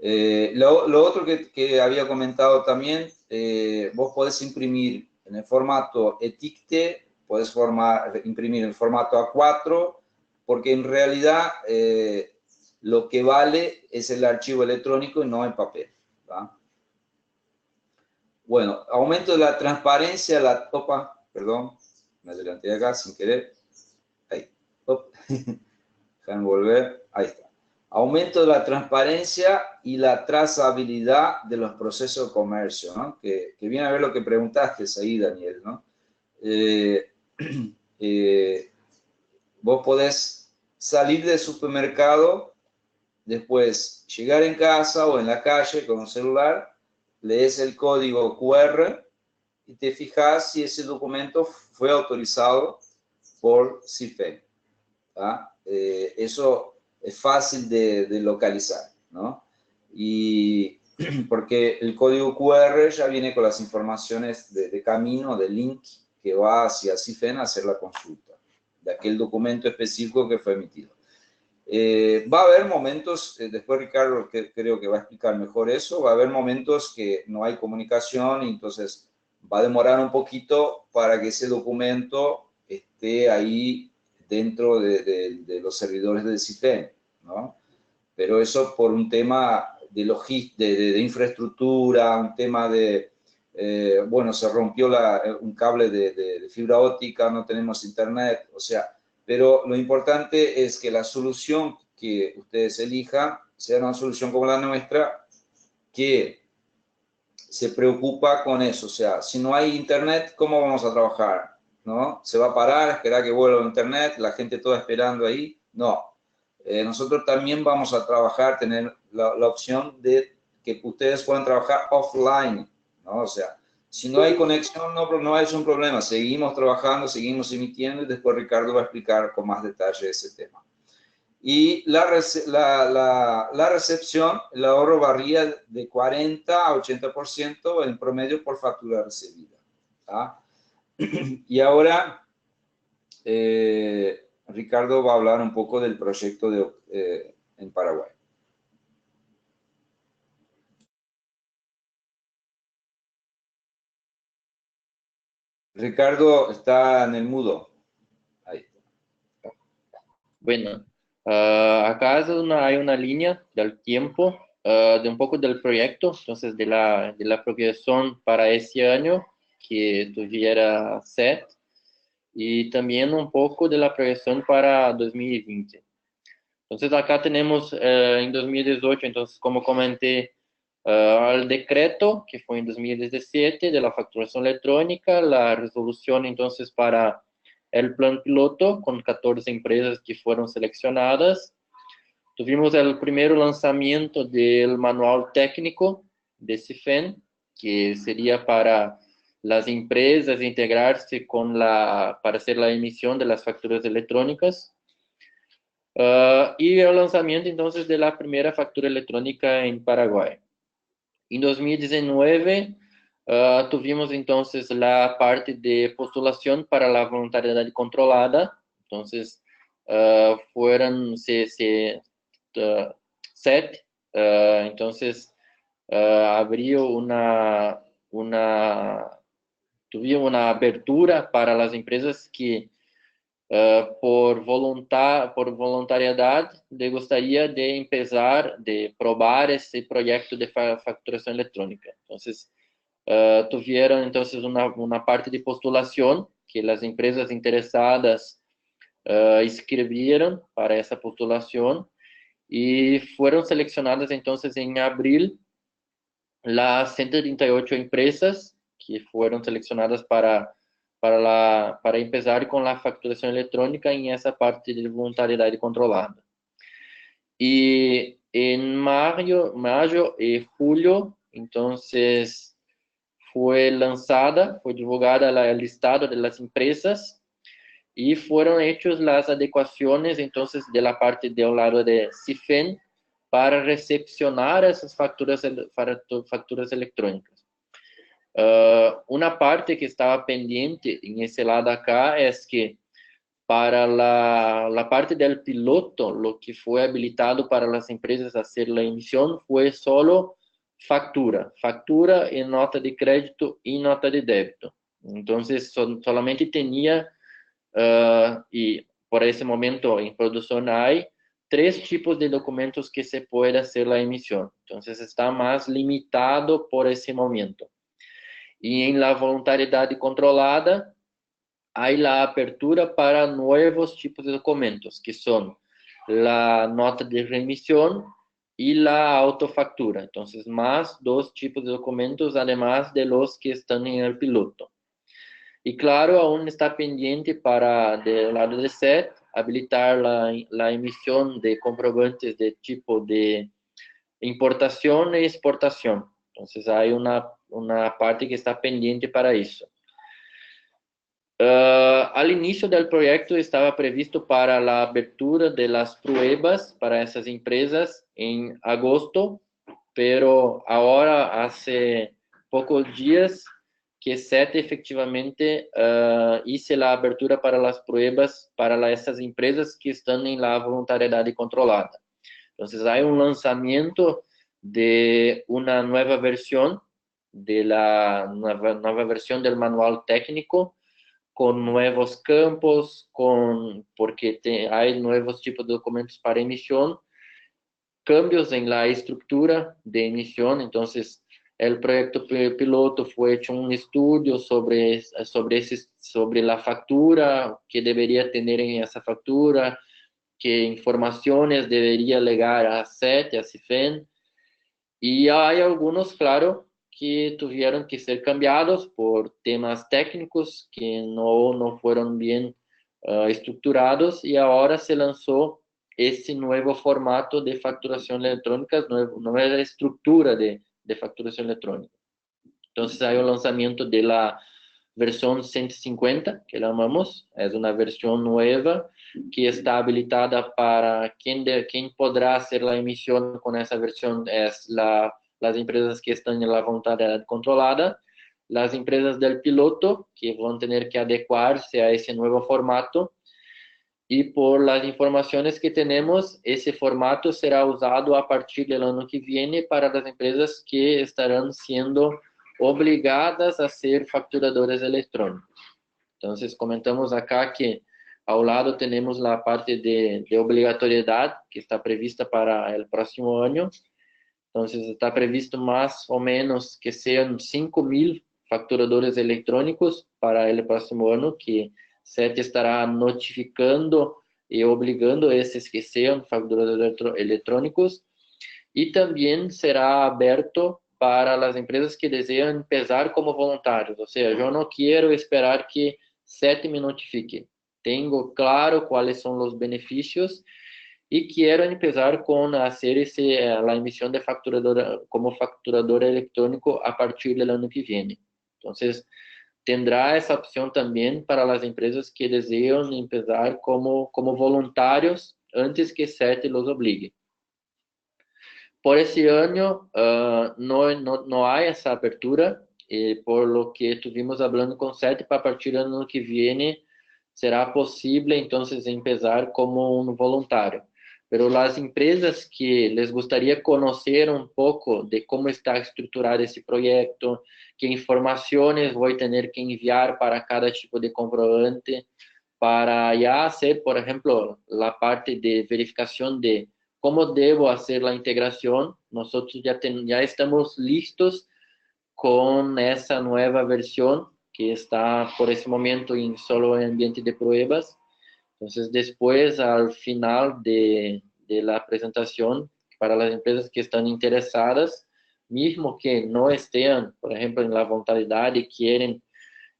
Lo otro que había comentado también, vos podés imprimir en el formato ETICTE, podés imprimir en el formato A4, porque en realidad lo que vale es el archivo electrónico y no el papel, ¿va? Bueno, aumento de la transparencia, perdón, me adelanté acá sin querer, ahí, déjame volver, ahí está. Aumento de la transparencia y la trazabilidad de los procesos de comercio, ¿no? Que viene a ver lo que preguntaste ahí, Daniel, ¿no? Vos podés salir del supermercado, después llegar en casa o en la calle con un celular, lees el código QR y te fijas si ese documento fue autorizado por CIFE. Eso es fácil de localizar, ¿no? Y porque el código QR ya viene con las informaciones de camino, de link que va hacia CIFEN a hacer la consulta de aquel documento específico que fue emitido. Va a haber momentos, después Ricardo creo que va a explicar mejor eso, va a haber momentos que no hay comunicación y entonces va a demorar un poquito para que ese documento esté ahí dentro de los servidores del CIFEN, ¿no? Pero eso por un tema de logística, de infraestructura, un tema bueno, se rompió un cable de fibra óptica, no tenemos internet, o sea, pero lo importante es que la solución que ustedes elijan sea una solución como la nuestra, que se preocupa con eso. O sea, si no hay internet, ¿cómo vamos a trabajar? ¿No? ¿Se va a parar, esperar que vuelva a internet, la gente toda esperando ahí? No. Nosotros también vamos a trabajar, tener la opción de que ustedes puedan trabajar offline, ¿no? O sea, si no hay conexión, no es un problema. Seguimos trabajando, seguimos emitiendo y después Ricardo va a explicar con más detalle ese tema. Y la recepción, el ahorro varía de 40 a 80% en promedio por factura recibida. ¿Tá? Y ahora Ricardo va a hablar un poco del proyecto en Paraguay. Ricardo está en el mudo. Ahí. Bueno, Acá hay una línea del tiempo, de un poco del proyecto, entonces de la proyección para ese año que tuviera set y también un poco de la proyección para 2020. Entonces acá tenemos en 2018, entonces como comenté, el decreto que fue en 2017 de la facturación electrónica, la resolución entonces para el plan piloto con 14 empresas que fueron seleccionadas. Tuvimos el primer lanzamiento del manual técnico de CIFEN, que sería para las empresas integrarse para hacer la emisión de las facturas electrónicas. Y el lanzamiento entonces de la primera factura electrónica en Paraguay. En 2019 tuvimos entonces la parte de postulación para la voluntariedad controlada. Entonces fueron set, entonces abrió tuvimos una abertura para las empresas que por voluntariedad, le gostaria de empezar, de probar esse projeto de facturação eletrônica. Então, tuvieron entonces una parte de postulación que las empresas interesadas escribieron para esa postulación y fueron seleccionadas entonces en abril las 138 empresas que fueron seleccionadas para empezar con la facturación electrónica en esa parte de voluntariedad controlada. Y en mayo y julio, entonces fue divulgada el listado de las empresas y fueron hechas las adecuaciones entonces de la parte del lado de CIFEN para recepcionar esas facturas electrónicas. Una parte que estaba pendiente en ese lado acá es que para la parte del piloto, lo que fue habilitado para las empresas hacer la emisión fue solo factura en nota de crédito y nota de débito. Entonces, solamente tenía, y por ese momento en producción hay 3 tipos de documentos que se puede hacer la emisión. Entonces, está más limitado por ese momento. Y en la voluntariedad controlada, hay la apertura para nuevos tipos de documentos, que son la nota de remisión y la autofactura. Entonces, más 2 tipos de documentos, además de los que están en el piloto. Y claro, aún está pendiente del lado de SET, habilitar la emisión de comprobantes de tipo de importación e exportación. Entonces, hay una parte que está pendiente para eso. Al inicio del proyecto estaba previsto para la abertura de las pruebas para esas empresas en agosto, pero ahora hace pocos días que SET efectivamente hizo la abertura para las pruebas para esas empresas que están en la voluntariedad controlada. Entonces hay un lanzamiento de una nueva versión, de la nueva versión del manual técnico, con nuevos campos, porque hay nuevos tipos de documentos para emisión, cambios en la estructura de emisión. Entonces, el proyecto piloto fue hecho un estudio sobre la factura, que debería tener en esa factura, qué informaciones debería legar a SET, a CIFEN, y hay algunos, claro, que tuvieron que ser cambiados por temas técnicos que no fueron bien estructurados, y ahora se lanzó ese nuevo formato de facturación electrónica, nueva estructura de facturación electrónica. Entonces hay un lanzamiento de la versión 150, que la llamamos, es una versión nueva que está habilitada para quien podrá hacer la emisión con esa versión, es las empresas que están en la voluntariedad controlada, las empresas del piloto, que van a tener que adecuarse a ese nuevo formato, y por las informaciones que tenemos, ese formato será usado a partir del año que viene para las empresas que estarán siendo obligadas a ser facturadoras electrónicas. Entonces, comentamos acá que Ao lado tenemos la parte de obligatoriedad que está prevista para el próximo año. Entonces está previsto más o menos que sean 5.000 facturadores electrónicos para el próximo año, que SET estará notificando y obligando a esses que sean facturadores electrónicos. Y también será abierto para las empresas que desean empezar como voluntarios. O sea, yo no quiero esperar que SET me notifique. Tengo claro cuáles son los beneficios y quiero empezar con hacer la emisión de facturadora como facturador electrónico a partir del año que viene. Entonces, tendrá esa opción también para las empresas que desean empezar como voluntarios antes que SET los obligue. Por esse ano, não há essa abertura, por lo que estuvimos falando com SET, para partir do ano que vem será possível, então, empezar como um voluntário. Pero as empresas que les gustaría conhecer um pouco de como está estruturado esse projeto, que informações vou ter que enviar para cada tipo de comprovante, para já hacer, por exemplo, a parte de verificação de cómo debo hacer la integración, nosotros ya estamos listos con esa nueva versión que está por ese momento solo en ambiente de pruebas. Entonces, después, al final de la presentación, para las empresas que están interesadas, mismo que no estén, por ejemplo, en la voluntariedad y quieren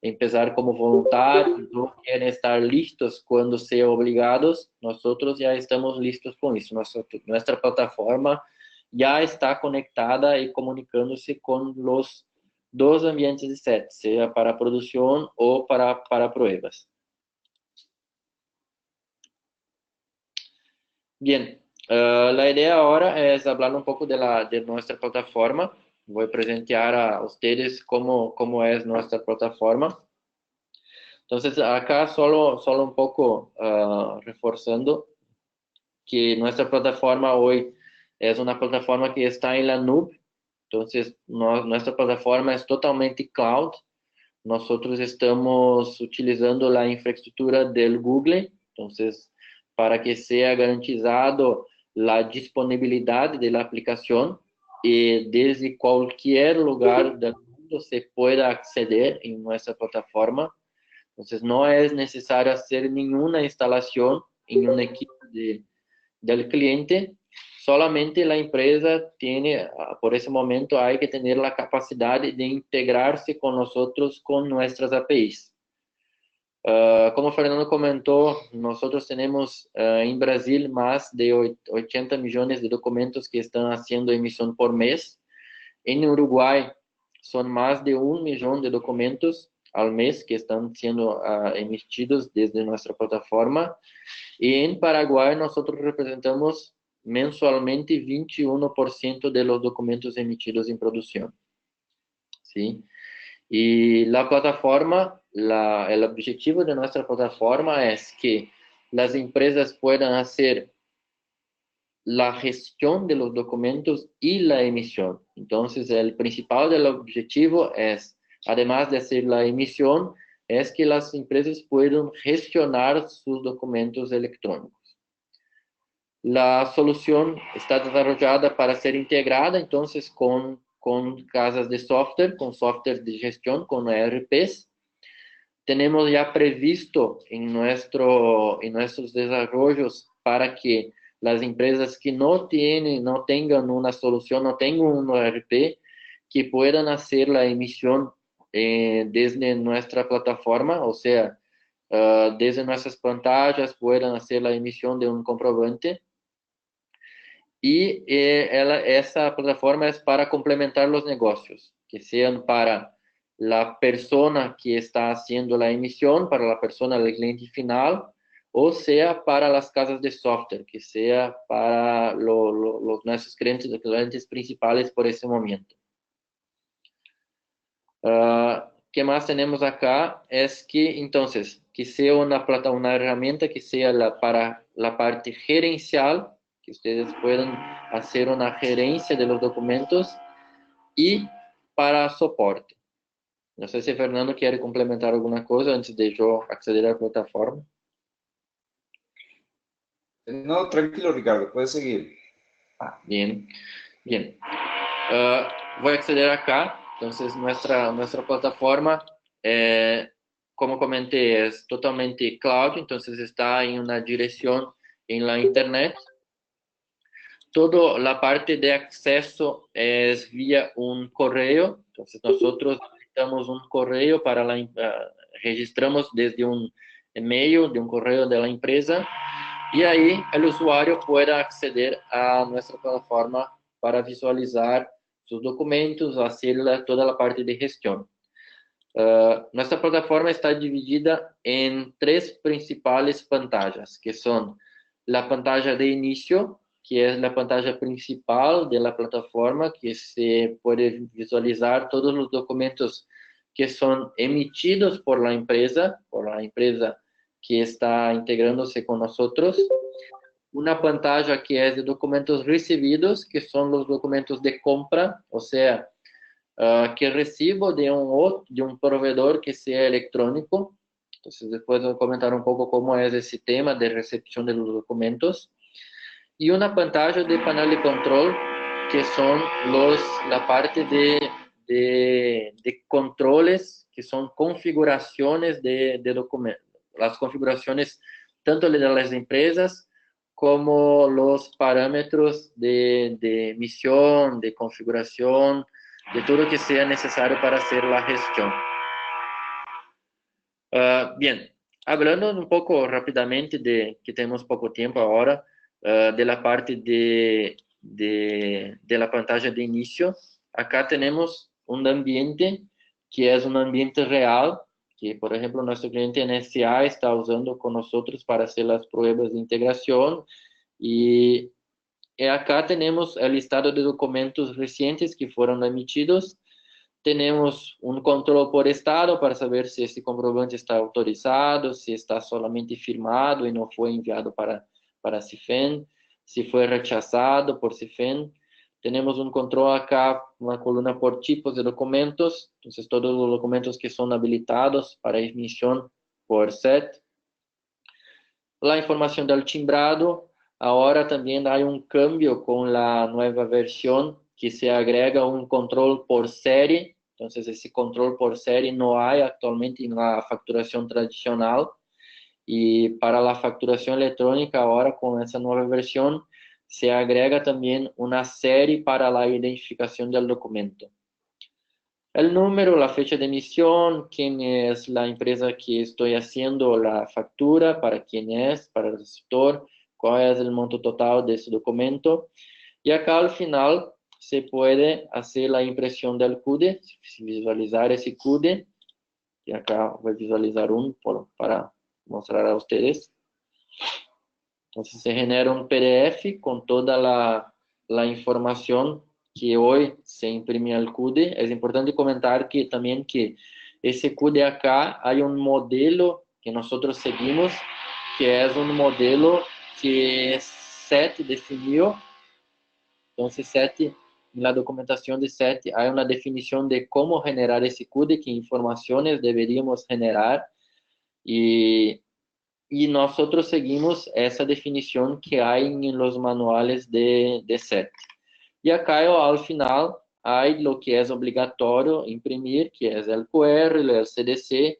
empezar como voluntarios o quieren estar listos cuando sean obligados, nosotros ya estamos listos con eso. Nuestra plataforma ya está conectada y comunicándose con los dos ambientes de SET, sea para producción o para pruebas. Bien, la idea ahora es hablar un poco de nuestra plataforma. Voy a presentar a ustedes cómo es nuestra plataforma. Entonces, acá solo un poco reforzando que nuestra plataforma hoy es una plataforma que está en la nube. Entonces, nuestra plataforma es totalmente cloud. Nosotros estamos utilizando la infraestructura del Google. Entonces, para que sea garantizado la disponibilidad de la aplicación y desde cualquier lugar del mundo se pueda acceder en nuestra plataforma. Entonces, no es necesario hacer ninguna instalación en un equipo del cliente, solamente la empresa tiene, por ese momento, hay que tener la capacidad de integrarse con nosotros con nuestras APIs. Como Fernando comentó, nosotros tenemos en Brasil más de 80 millones de documentos que están haciendo emisión por mes. En Uruguay son más de 1 millón de documentos al mes que están siendo emitidos desde nuestra plataforma. Y en Paraguay nosotros representamos mensualmente 21% de los documentos emitidos en producción. ¿Sí? Y la plataforma, el objetivo de nuestra plataforma es que las empresas puedan hacer la gestión de los documentos y la emisión. Entonces, el principal del objetivo es, además de hacer la emisión, es que las empresas puedan gestionar sus documentos electrónicos. La solución está desarrollada para ser integrada, entonces, con casas de software, con software de gestión, con ERPs. Tenemos ya previsto en nuestros desarrollos para que las empresas que no tengan una solución, no tengan un ERP, que puedan hacer la emisión desde nuestra plataforma, o sea, desde nuestras pantallas puedan hacer la emisión de un comprobante. Y esa plataforma es para complementar los negocios, que sean para la persona que está haciendo la emisión, para la persona del cliente final, o sea para las casas de software, que sea para los nuestros clientes principales por ese momento. ¿Qué más tenemos acá? Es que, entonces, que sea una herramienta que sea para la parte gerencial, que ustedes puedan hacer una gerencia de los documentos, y para soporte. No sé si Fernando quiere complementar alguna cosa antes de yo acceder a la plataforma. No, tranquilo, Ricardo, puedes seguir. Bien, bien. Voy a acceder acá. Entonces, nuestra plataforma, como comenté, es totalmente cloud, entonces está en una dirección en la internet. Toda la parte de acceso es vía un correo, entonces nosotros necesitamos un correo para registramos desde un email de un correo de la empresa y ahí el usuario pueda acceder a nuestra plataforma para visualizar sus documentos, hacer toda la parte de gestión. Nuestra plataforma está dividida en tres principales pantallas, que son la pantalla de inicio, que es la pantalla principal de la plataforma, que se puede visualizar todos los documentos que son emitidos por la empresa que está integrándose con nosotros. Una pantalla que es de documentos recibidos, que son los documentos de compra, o sea, que recibo de un proveedor que sea electrónico. Entonces, después voy a comentar un poco cómo es ese tema de recepción de los documentos. Y una pantalla de panel de control, que son la parte de controles, que son configuraciones de documentos. Las configuraciones tanto de las empresas como los parámetros de emisión, de configuración, de todo lo que sea necesario para hacer la gestión. Bien, hablando un poco rápidamente de que tenemos poco tiempo ahora, de la parte de la pantalla de inicio. Acá tenemos un ambiente que es un ambiente real, que por ejemplo nuestro cliente NSA está usando con nosotros para hacer las pruebas de integración y acá tenemos el listado de documentos recientes que fueron emitidos. Tenemos un control por estado para saber si esse comprobante está autorizado, si está solamente firmado y no fue enviado para CIFEN, si fue rechazado por CIFEN. Tenemos un control acá, una columna por tipos de documentos, entonces todos los documentos que son habilitados para emisión por SET. La información del timbrado, ahora también hay un cambio con la nueva versión que se agrega un control por serie. Entonces, ese control por serie no hay actualmente en la facturación tradicional. Y para la facturación electrónica, ahora con esa nueva versión, se agrega también una serie para la identificación del documento. El número, la fecha de emisión, quién es la empresa que estoy haciendo la factura, para quién es, para el receptor, cuál es el monto total de ese documento. Y acá al final se puede hacer la impresión del CUDE, visualizar ese CUDE. Y acá voy a visualizar para mostrar a ustedes. Entonces se genera un PDF con toda la información que hoy se imprime al CUDE. Es importante comentar que también que ese CUDE acá hay un modelo que nosotros seguimos, que es un modelo que SET definió. Entonces SET, en la documentación de SET hay una definición de cómo generar ese CUDE, qué informaciones deberíamos generar y nosotros seguimos esa definición que hay en los manuales de SET. Y acá al final hay lo que es obligatorio imprimir, que es el QR, el CDC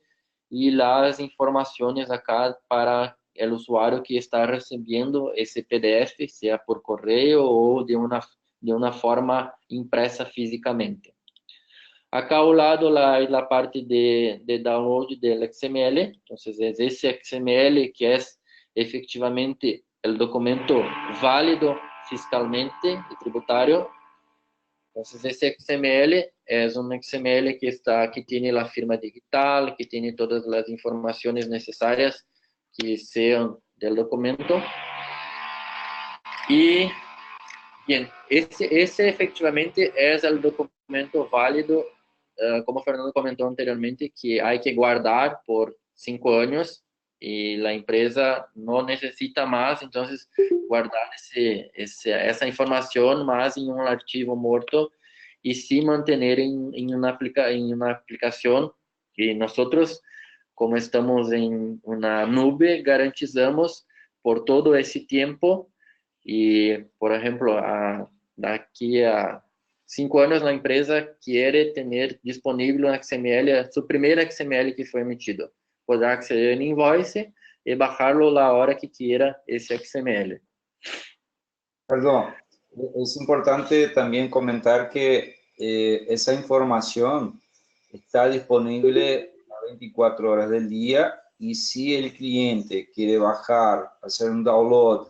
y las informaciones acá para el usuario que está recibiendo ese PDF, sea por correo o de una forma impresa físicamente. Acá ao lado la parte de download del XML, entonces es ese XML que es efectivamente el documento válido fiscalmente y tributario. Entonces ese XML es un XML que tiene la firma digital, que tiene todas las informaciones necesarias que sean del documento. Y bien, ese efectivamente es el documento válido, como Fernando comentou anteriormente, que hay que guardar por 5 años y la empresa no necesita más, entonces guardar esa información más en un archivo muerto y sí mantener en una aplicación que nosotros, como estamos en una nube, garantizamos por todo ese tiempo y, por ejemplo, de aquí a 5 años la empresa quiere tener disponible un XML, su primer XML que fue emitido. Podrá acceder en Invoice y bajarlo la hora que quiera ese XML. Perdón, es importante también comentar que esa información está disponible las 24 horas del día y si el cliente quiere bajar, hacer un download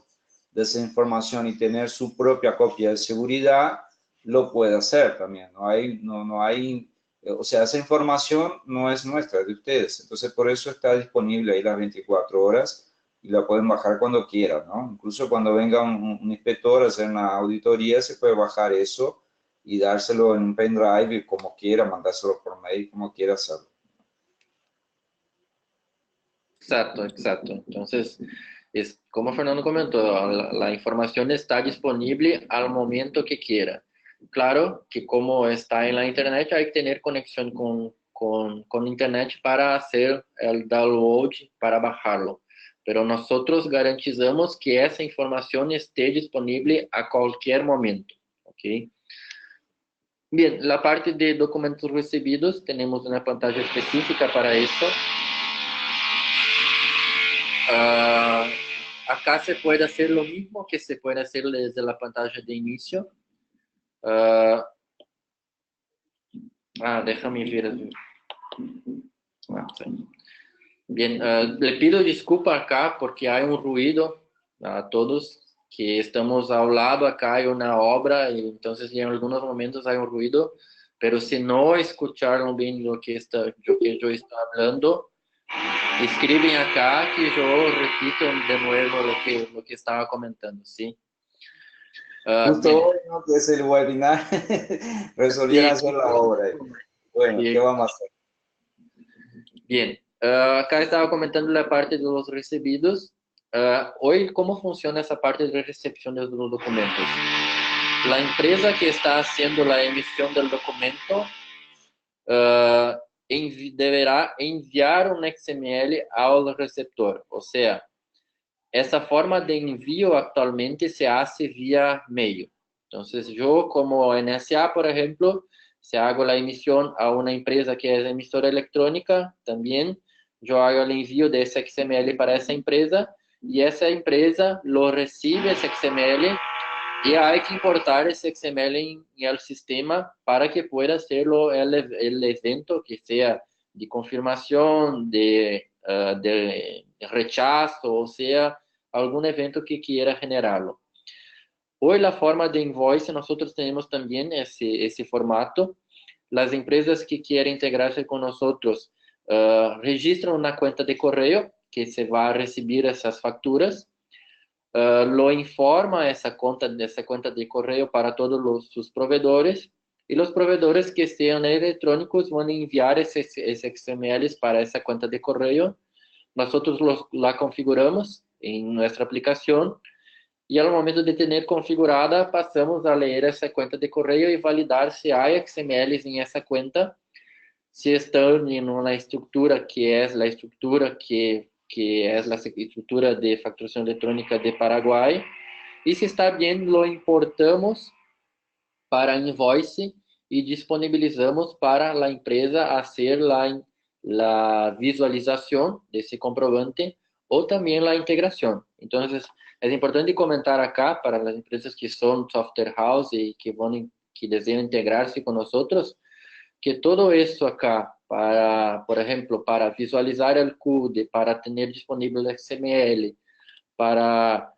de esa información y tener su propia copia de seguridad, lo puede hacer también. No hay, o sea, esa información no es nuestra, es de ustedes. Entonces, por eso está disponible ahí las 24 horas y la pueden bajar cuando quieran, ¿no? Incluso cuando venga un inspector a hacer una auditoría, se puede bajar eso y dárselo en un pendrive como quiera, mandárselo por mail, como quiera hacerlo. Exacto, exacto. Entonces, como Fernando comentó, la información está disponible al momento que quiera. Claro que como está en la internet, hay que tener conexión con internet para hacer el download, para bajarlo. Pero nosotros garantizamos que esa información esté disponible a cualquier momento. ¿Ok? Bien, la parte de documentos recibidos, tenemos una pantalla específica para eso. Acá se puede hacer lo mismo que se puede hacer desde la pantalla de inicio. Déjame ver. Sí. Bien, le pido disculpa acá porque hay un ruido a todos que estamos ao lado acá hay una obra y entonces en algunos momentos hay un ruido, pero si no escucharon bien lo que yo estoy hablando, escriben acá que yo repito de nuevo lo que estaba comentando, ¿sí? Justo Bien, hoy, ¿no? Que es el webinar, resolvieron sí, hacer la obra. Bueno, ¿qué sí, vamos a hacer? bien. Acá estaba comentando la parte de los recibidos. Hoy, ¿cómo funciona esa parte de recepción de los documentos? La empresa que está haciendo la emisión del documento deberá enviar un XML al receptor. O sea, esa forma de envío actualmente se hace vía mail. Entonces, yo como NSA, por ejemplo, si hago la emisión a una empresa que es emisora electrónica, también yo hago el envío de ese XML para esa empresa y esa empresa lo recibe ese XML y hay que importar ese XML en el sistema para que pueda hacerlo el evento que sea de confirmación, de rechazo, o sea, algún evento que quiera generarlo. Hoy la forma de invoice, nosotros tenemos también ese formato. Las empresas que quieren integrarse con nosotros registran una cuenta de correo que se va a recibir esas facturas. Lo informa esa cuenta de correo para todos sus proveedores y los proveedores que sean electrónicos van a enviar esos XMLs para esa cuenta de correo. Nosotros la configuramos en nuestra aplicación y al momento de tener configurada pasamos a leer esa cuenta de correo y validar si hay XMLs en esa cuenta, si están en una estructura que es la estructura que es la estructura de facturación electrónica de Paraguay. Y si está bien, lo importamos para invoice y disponibilizamos para la empresa hacer la visualización de ese comprobante o también la integración. Entonces, es importante comentar acá para las empresas que son software house y que desean integrarse con nosotros, que todo eso acá, por ejemplo, para visualizar el CUDE, para tener disponible el XML, para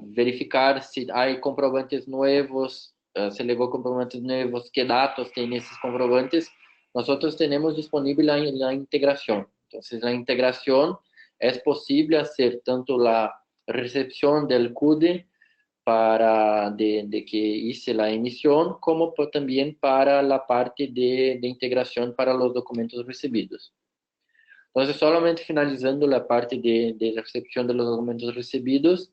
verificar si hay comprobantes nuevos, se llegó comprobantes nuevos, qué datos tienen esos comprobantes, nosotros tenemos disponible la integración. Entonces, la integración es posible hacer tanto la recepción del CUDE de que hice la emisión, como también para la parte de integración para los documentos recibidos. Entonces, solamente finalizando la parte de recepción de los documentos recibidos,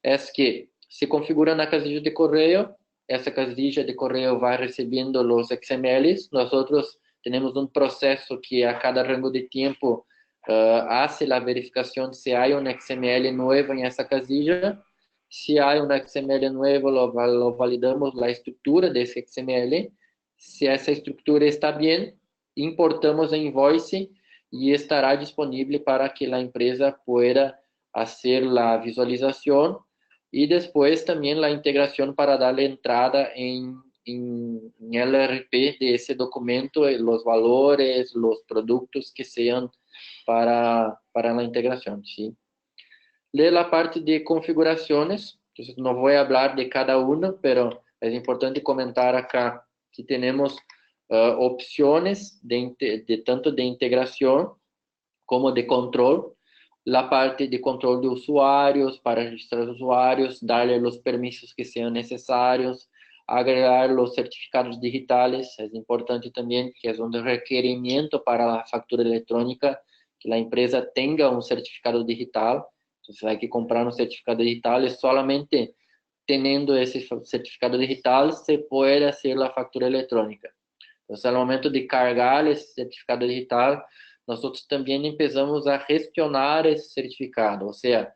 es que se configura na casilla de correo, essa casilla de correo vai recebendo los XMLs, nosotros tenemos un proceso que a cada rango de tiempo hace la verificación si hay un XML nuevo en esa casilla. Si hay un XML nuevo, lo validamos la estructura de ese XML. Si esa estructura está bien, importamos el invoice y estará disponible para que la empresa pueda hacer la visualización y después también la integración para darle entrada en el ERP de ese documento, los valores, los productos que sean para la integración, ¿sí? De la parte de configuraciones, entonces no voy a hablar de cada uno, pero es importante comentar acá que tenemos opciones de tanto de integración como de control. La parte de control de usuarios, para registrar usuarios, darle los permisos que sean necesarios, agregar los certificados digitales, es importante también, que es un requerimiento para la factura electrónica, que la empresa tenga un certificado digital. Entonces hay que comprar un certificado digital y solamente teniendo ese certificado digital se puede hacer la factura electrónica. Entonces, al momento de cargar esse certificado digital, nosotros também empezamos a gestionar esse certificado, ou seja,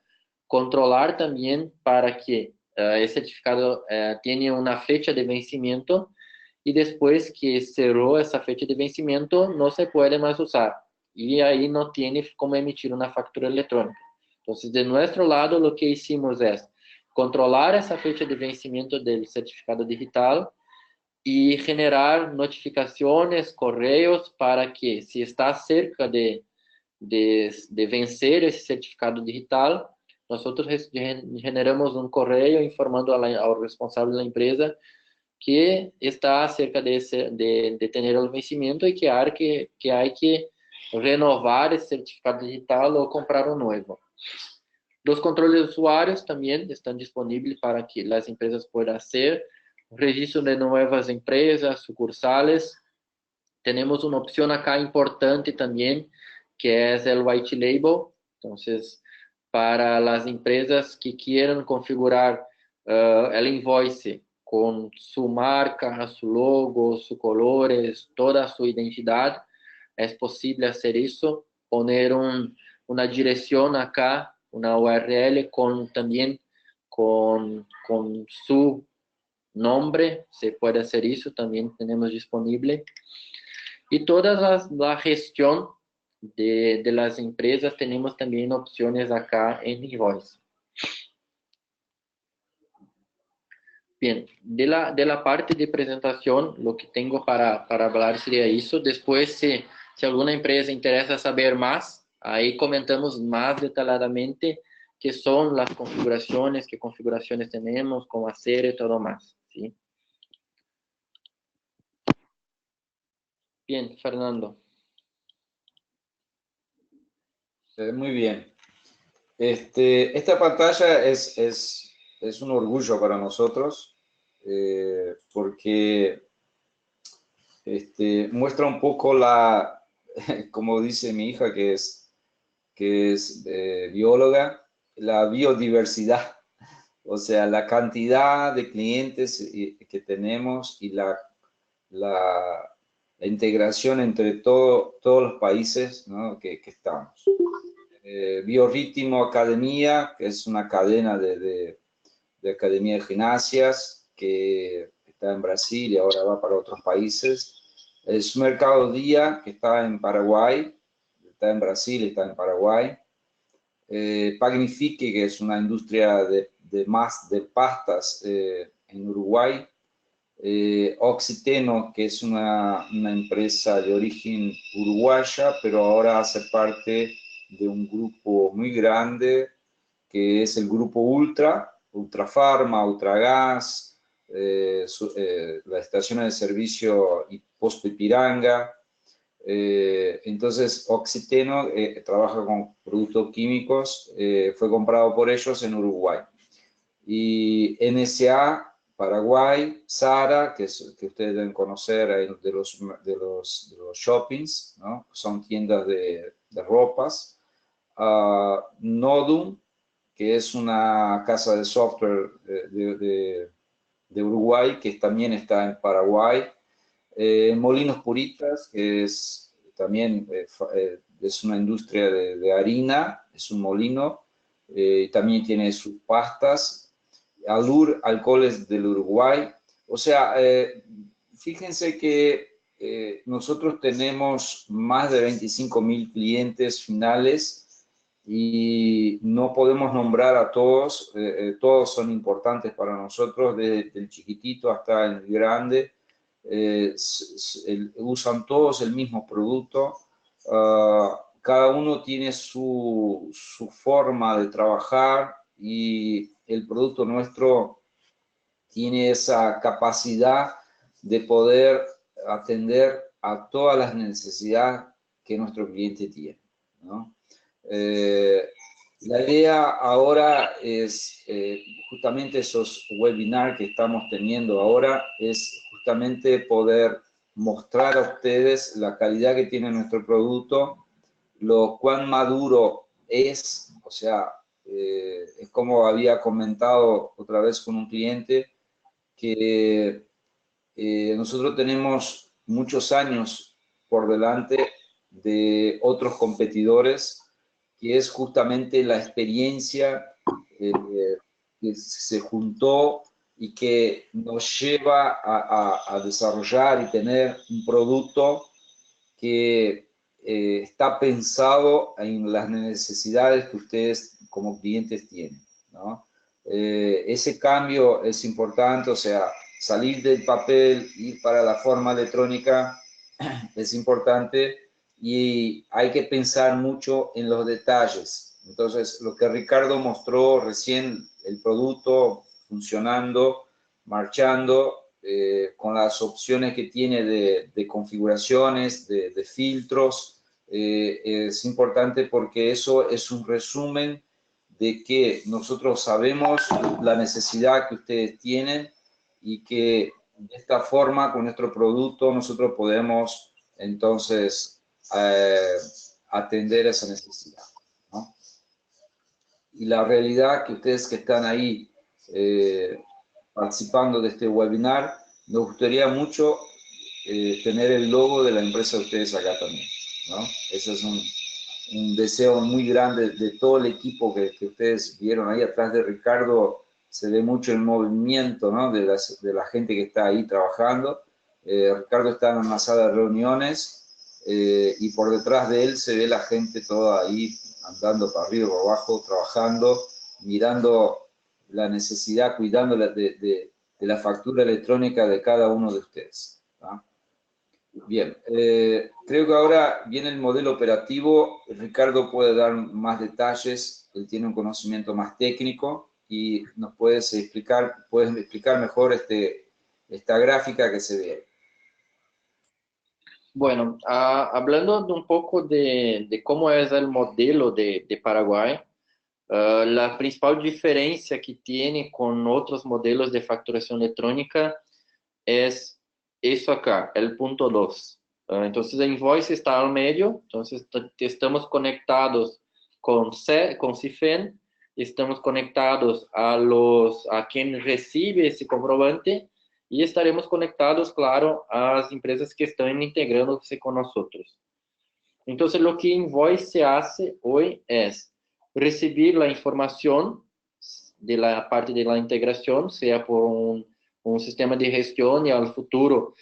controlar também para que esse certificado tenha uma fecha de vencimento e depois que cerrou essa fecha de vencimento, não se pode mais usar. E aí não tem como emitir uma factura eletrônica. Então, de nosso lado, o que hicimos é controlar essa fecha de vencimento do certificado digital y generar notificaciones, correos para que si está cerca de vencer ese certificado digital, nosotros generamos un correo informando al responsable de la empresa que está cerca de tener el vencimiento y que hay que renovar ese certificado digital o comprar un nuevo. Los controles de usuarios también están disponibles para que las empresas puedan hacer registro de nuevas empresas, sucursales. Tenemos una opción acá importante también, que es el White Label. Entonces, para las empresas que quieran configurar el invoice con su marca, su logo, sus colores, toda su identidad, es posible hacer eso, poner una dirección acá, una URL también con su nombre, se puede hacer eso, también tenemos disponible. Y toda la gestión de las empresas tenemos también opciones acá en Invoice. Bien, de la parte de presentación, lo que tengo para hablar sería eso. Después, si alguna empresa interesa saber más, ahí comentamos más detalladamente qué son las configuraciones, qué configuraciones tenemos, cómo hacer y todo más, ¿sí? Bien, Fernando. Muy bien. Esta pantalla es un orgullo para nosotros porque muestra un poco como dice mi hija que es bióloga, la biodiversidad, o sea, la cantidad de clientes que tenemos y la integración entre todos los países, ¿no? que estamos. Biorritmo Academia, que es una cadena de academia de gimnasias que está en Brasil y ahora va para otros países. El Supermercado Día, que está en Paraguay, está en Brasil, está en Paraguay. Pagnifique, que es una industria de pastas en Uruguay. Oxiteno, que es una empresa de origen uruguaya, pero ahora hace parte de un grupo muy grande, que es el grupo Ultra Pharma, Ultragas, la estación de servicio Posto Ipiranga. Entonces, Oxiteno trabaja con productos químicos, fue comprado por ellos en Uruguay. Y NSA, Paraguay, Zara, que ustedes deben conocer de los shoppings, ¿no? Son tiendas de ropas. Nodum, que es una casa de software de Uruguay, que también está en Paraguay. Molinos Puritas, que es también es una industria de harina, es un molino, también tiene sus pastas. Alur, alcoholes del Uruguay. O sea, fíjense que nosotros tenemos más de 25.000 clientes finales y no podemos nombrar a todos, todos son importantes para nosotros, desde el chiquitito hasta el grande, usan todos el mismo producto, cada uno tiene su forma de trabajar y el producto nuestro tiene esa capacidad de poder atender a todas las necesidades que nuestro cliente tiene, ¿no? La idea ahora es, justamente esos webinars que estamos teniendo ahora, es justamente poder mostrar a ustedes la calidad que tiene nuestro producto, lo cuán maduro es, o sea, es como había comentado otra vez con un cliente, que nosotros tenemos muchos años por delante de otros competidores, que es justamente la experiencia eh, que se juntó y que nos lleva a desarrollar y tener un producto que está pensado en las necesidades que ustedes como clientes tienen, ¿no? Ese cambio es importante, o sea, salir del papel, ir para la forma electrónica es importante y hay que pensar mucho en los detalles. Entonces, lo que Ricardo mostró recién, el producto funcionando, marchando, con las opciones que tiene de configuraciones, de filtros, es importante porque eso es un resumen de que nosotros sabemos la necesidad que ustedes tienen y que de esta forma, con nuestro producto, nosotros podemos entonces atender esa necesidad, ¿no? Y la realidad que ustedes que están ahí participando de este webinar, nos gustaría mucho tener el logo de la empresa de ustedes acá también, ¿no? Ese es un deseo muy grande de todo el equipo que ustedes vieron ahí atrás de Ricardo. Se ve mucho el movimiento, ¿no? de la gente que está ahí trabajando. Ricardo está en una sala de reuniones y por detrás de él se ve la gente toda ahí andando para arriba y para abajo, trabajando, mirando la necesidad, cuidando de la factura electrónica de cada uno de ustedes, ¿no? Bien, creo que ahora viene el modelo operativo. Ricardo puede dar más detalles, él tiene un conocimiento más técnico y nos puedes explicar mejor esta gráfica que se ve. Bueno, hablando de un poco de cómo es el modelo de Paraguay, la principal diferencia que tiene con otros modelos de facturación electrónica es eso acá, el punto 2. Entonces, el invoice está al medio, entonces estamos conectados con CIFEN, estamos conectados a quien recibe ese comprobante y estaremos conectados, claro, a las empresas que están integrándose con nosotros. Entonces, lo que Invoice hace hoy es recibir la información de la parte de la integración, sea por un sistema de gestión y al futuro,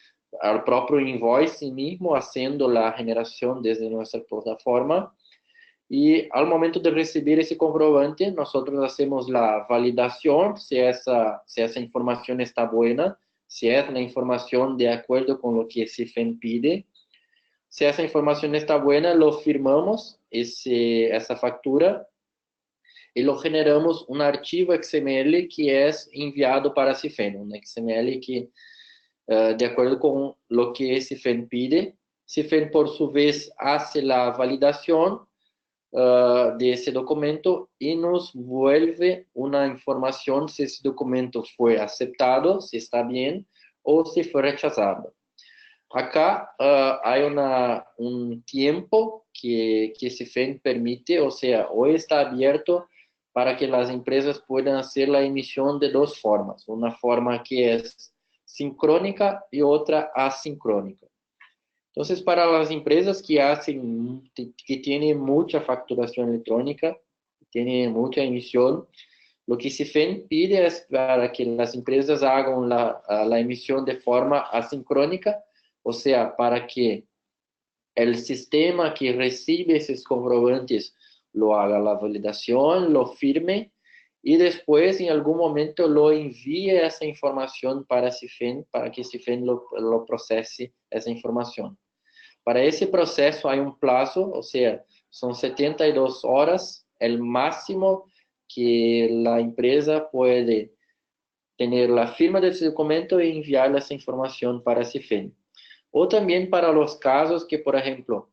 al propio Invoice mismo, haciendo la generación desde nuestra plataforma. Y al momento de recibir ese comprobante, nosotros hacemos la validación, si esa información está buena, si es la información de acuerdo con lo que CIFEN pide. Si essa informação está buena, lo firmamos essa factura e lo generamos um arquivo XML que é enviado para CIFEN, um XML que, de acordo com o que CIFEN pide, CIFEN, por sua vez, hace a validação de esse documento e nos vuelve uma informação se esse documento foi aceitado, se está bem, ou se foi rechazado. Acá hay un tiempo que CIFEN permite, o sea, hoy está abierto para que las empresas puedan hacer la emisión de dos formas. Una forma que es sincrónica y otra asincrónica. Entonces, para las empresas que tienen mucha facturación electrónica, tienen mucha emisión, lo que CIFEN pide es para que las empresas hagan la emisión de forma asincrónica, o sea, para que el sistema que recibe esos comprobantes lo haga la validación, lo firme y después en algún momento lo envíe esa información para CIFEN, para que CIFEN lo procese esa información. Para ese proceso hay un plazo, o sea, son 72 horas, el máximo que la empresa puede tener la firma de ese documento e enviar esa información para CIFEN. O también para los casos que, por ejemplo,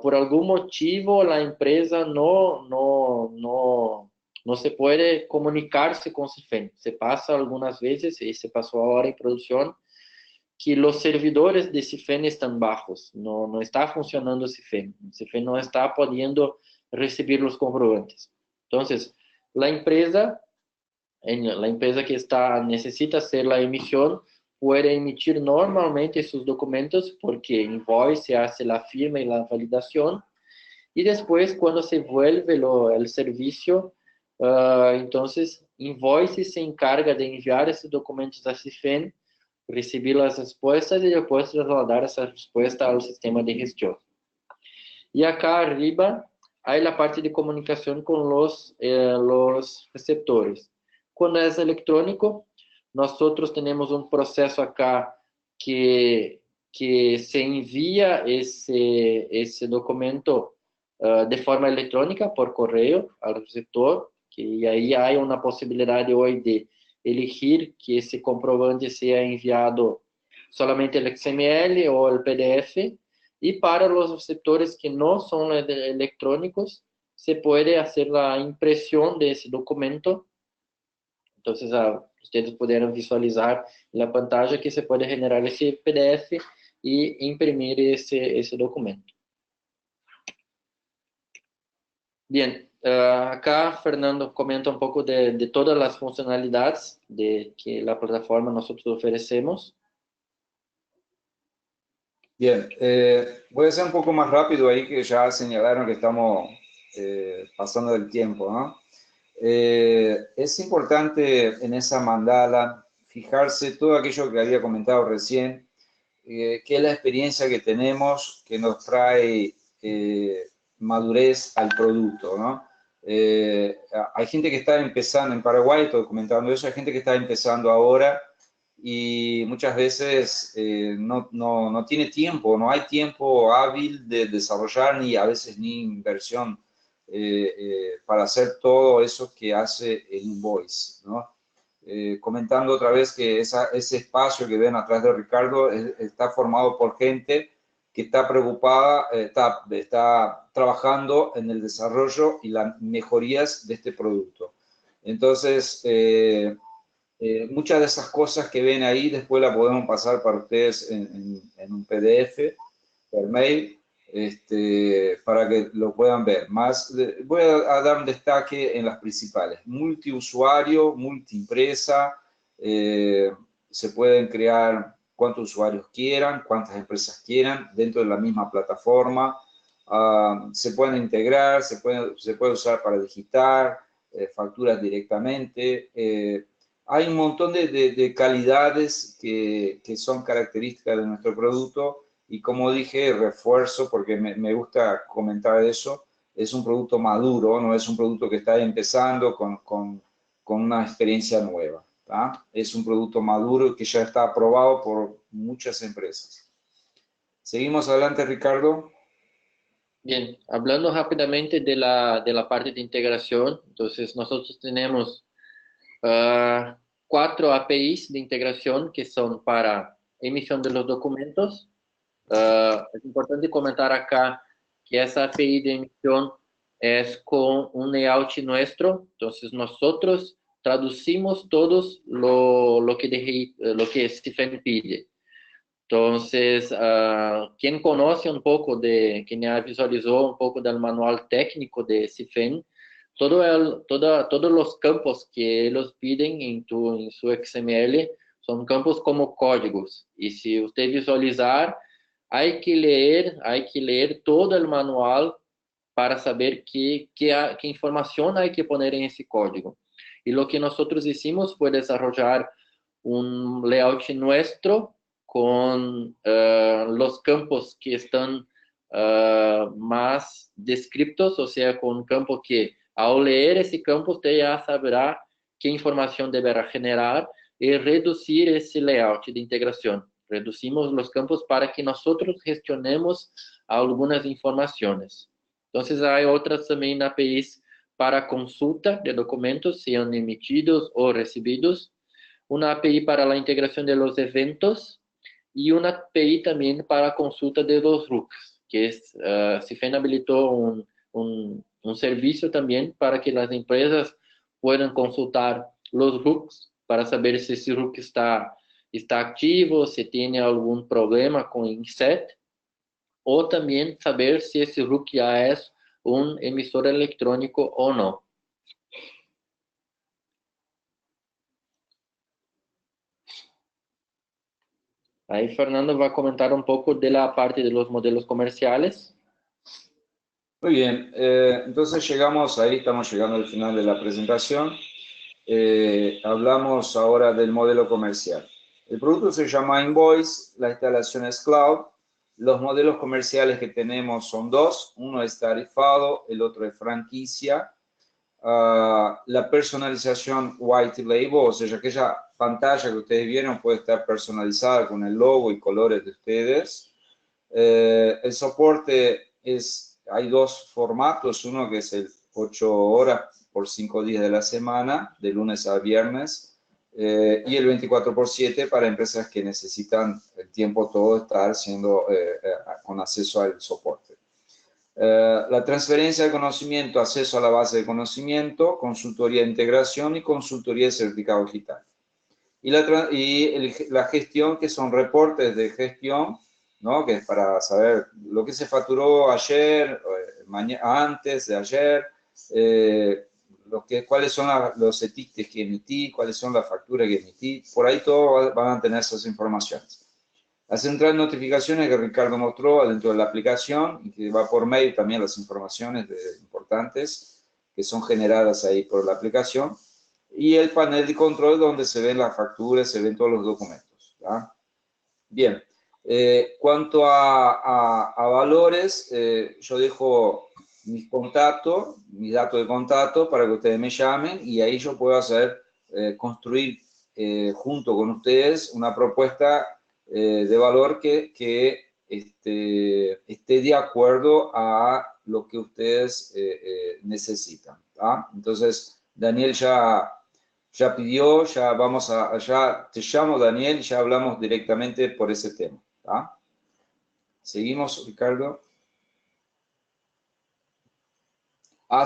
por algún motivo la empresa no se puede comunicarse con CIFEN. Se pasa algunas veces, y se pasó ahora en producción, que los servidores de CIFEN están bajos, no está funcionando CIFEN. CIFEN no está pudiendo recibir los comprobantes. Entonces, la empresa que necesita hacer la emisión puede emitir normalmente sus documentos porque Invoice se hace la firma y la validación y después cuando se vuelve el servicio, entonces Invoice se encarga de enviar esses documentos a CIFEN, recibir las respuestas y después trasladar esa respuesta al sistema de gestión. Y acá arriba hay la parte de comunicación con los receptores. Cuando es electrónico, nosotros tenemos un proceso acá que se envía ese documento de forma electrónica por correo al receptor, que ahí hay una posibilidad hoy de elegir que ese comprobante sea enviado solamente el XML o el PDF. Y para los receptores que no son electrónicos, se puede hacer la impresión de ese documento. Entonces, ustedes pudieron visualizar en la pantalla que se puede generar ese PDF y imprimir ese documento. Bien, acá Fernando comenta un poco de todas las funcionalidades que la plataforma nosotros ofrecemos. Bien, voy a ser un poco más rápido ahí que ya señalaron que estamos pasando del tiempo, ¿no? Es importante en esa mandala fijarse todo aquello que había comentado recién, que es la experiencia que tenemos que nos trae madurez al producto, ¿no? Hay gente que está empezando en Paraguay, estoy comentando eso, hay gente que está empezando ahora y muchas veces no tiene tiempo, no hay tiempo hábil de desarrollar ni a veces ni inversión para hacer todo eso que hace el Invoice, ¿no? Comentando otra vez que ese espacio que ven atrás de Ricardo está formado por gente que está preocupada, está trabajando en el desarrollo y las mejorías de este producto. Entonces, muchas de esas cosas que ven ahí después las podemos pasar para ustedes en un PDF, por mail, para que lo puedan ver. Voy a dar un destaque en las principales. Multiusuario, multiempresa, se pueden crear cuántos usuarios quieran, cuántas empresas quieran dentro de la misma plataforma. Se pueden integrar, se puede usar para digitar, facturas directamente. Hay un montón de calidades que son características de nuestro producto y como dije, refuerzo porque me gusta comentar eso, es un producto maduro, no es un producto que está empezando con una experiencia nueva. ¿tá? Es un producto maduro que ya está aprobado por muchas empresas. Seguimos adelante, Ricardo. Bien, hablando rápidamente de la parte de integración, entonces nosotros tenemos 4 APIs de integración que son para emisión de los documentos. Es importante comentar acá que esa API de emisión es con un layout nuestro, entonces nosotros traducimos todos lo que CIFEN pide. Entonces, quien conoce un poco quien ya visualizó un poco del manual técnico de CIFEN, todos los campos que ellos piden en su XML son campos como códigos. Y si usted visualizar, hay que leer todo el manual para saber qué información hay que poner en ese código. Y lo que nosotros hicimos fue desarrollar un layout nuestro con los campos que están más descriptos, o sea, con un campo que al leer ese campo usted ya sabrá qué información deberá generar y reducir ese layout de integración. Reducimos los campos para que nosotros gestionemos algunas informaciones. Entonces, hay otras también APIs para consulta de documentos, sean emitidos o recibidos, una API para la integración de los eventos y una API también para consulta de los RUCs, que es, CIFEN habilitó un servicio también para que las empresas puedan consultar los RUCs para saber si ese RUC está activo, si tiene algún problema con INSET, o también saber si ese RUC ya es un emisor electrónico o no. Ahí Fernando va a comentar un poco de la parte de los modelos comerciales. Muy bien, entonces llegamos ahí, estamos llegando al final de la presentación. Hablamos ahora del modelo comercial. El producto se llama Invoice, la instalación es cloud. Los modelos comerciales que tenemos son dos, uno es tarifado, el otro es franquicia. La personalización white label, o sea, aquella pantalla que ustedes vieron puede estar personalizada con el logo y colores de ustedes. El soporte hay dos formatos, uno que es el 8 horas por 5 días de la semana, de lunes a viernes, y el 24/7 para empresas que necesitan el tiempo todo estar con acceso al soporte. La transferencia de conocimiento, acceso a la base de conocimiento, consultoría de integración y consultoría de certificado digital. Y la gestión, que son reportes de gestión, ¿no? Que es para saber lo que se facturó ayer, antes de ayer, cuáles son los etiquetes que emití, cuáles son las facturas que emití. Por ahí todos van a tener esas informaciones. La central de notificaciones que Ricardo mostró dentro de la aplicación y que va por mail también las informaciones importantes que son generadas ahí por la aplicación. Y el panel de control donde se ven las facturas, se ven todos los documentos. ¿Ya? Bien, cuanto a valores, yo dejo mis contactos, mis datos de contacto para que ustedes me llamen y ahí yo puedo construir junto con ustedes una propuesta de valor que esté de acuerdo a lo que ustedes necesitan. ¿Ah? Entonces, Daniel ya pidió, ya te llamo Daniel y ya hablamos directamente por ese tema. ¿Ah? Seguimos, Ricardo.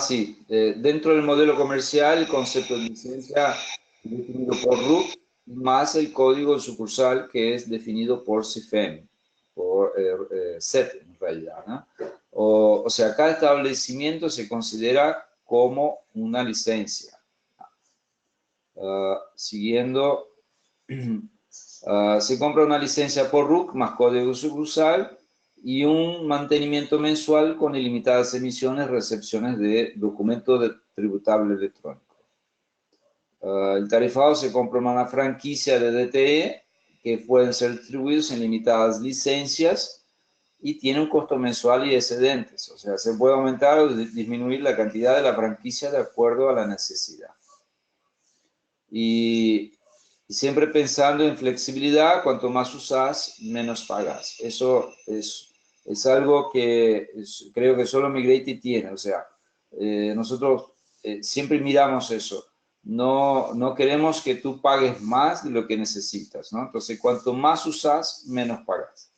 Sí, dentro del modelo comercial, el concepto de licencia es definido por RUC, más el código de sucursal que es definido por CIFEN, por SET en realidad, ¿no? O sea, cada establecimiento se considera como una licencia. Siguiendo, se compra una licencia por RUC más código de sucursal y un mantenimiento mensual con ilimitadas emisiones, recepciones de documentos tributable electrónico. El tarifado se compra una franquicia de DTE que pueden ser distribuidos en limitadas licencias y tiene un costo mensual y excedentes. O sea, se puede aumentar o disminuir la cantidad de la franquicia de acuerdo a la necesidad. Y siempre pensando en flexibilidad, cuanto más usas, menos pagas. Eso es algo que creo que solo Migrate tiene. O sea, nosotros siempre miramos eso. No queremos que tú pagues más de lo que necesitas, ¿no? Entonces, cuanto más usas, menos pagas.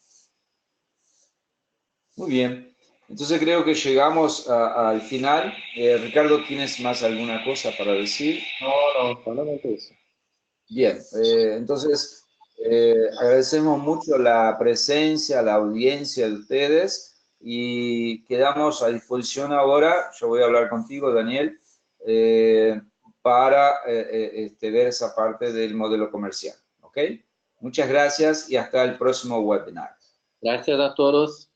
Muy bien. Entonces creo que llegamos al final. Ricardo, ¿tienes más alguna cosa para decir? No, solamente eso. Bien, entonces agradecemos mucho la presencia, la audiencia de ustedes y quedamos a disposición ahora. Yo voy a hablar contigo, Daniel, para ver esa parte del modelo comercial. ¿Ok? Muchas gracias y hasta el próximo webinar. Gracias a todos.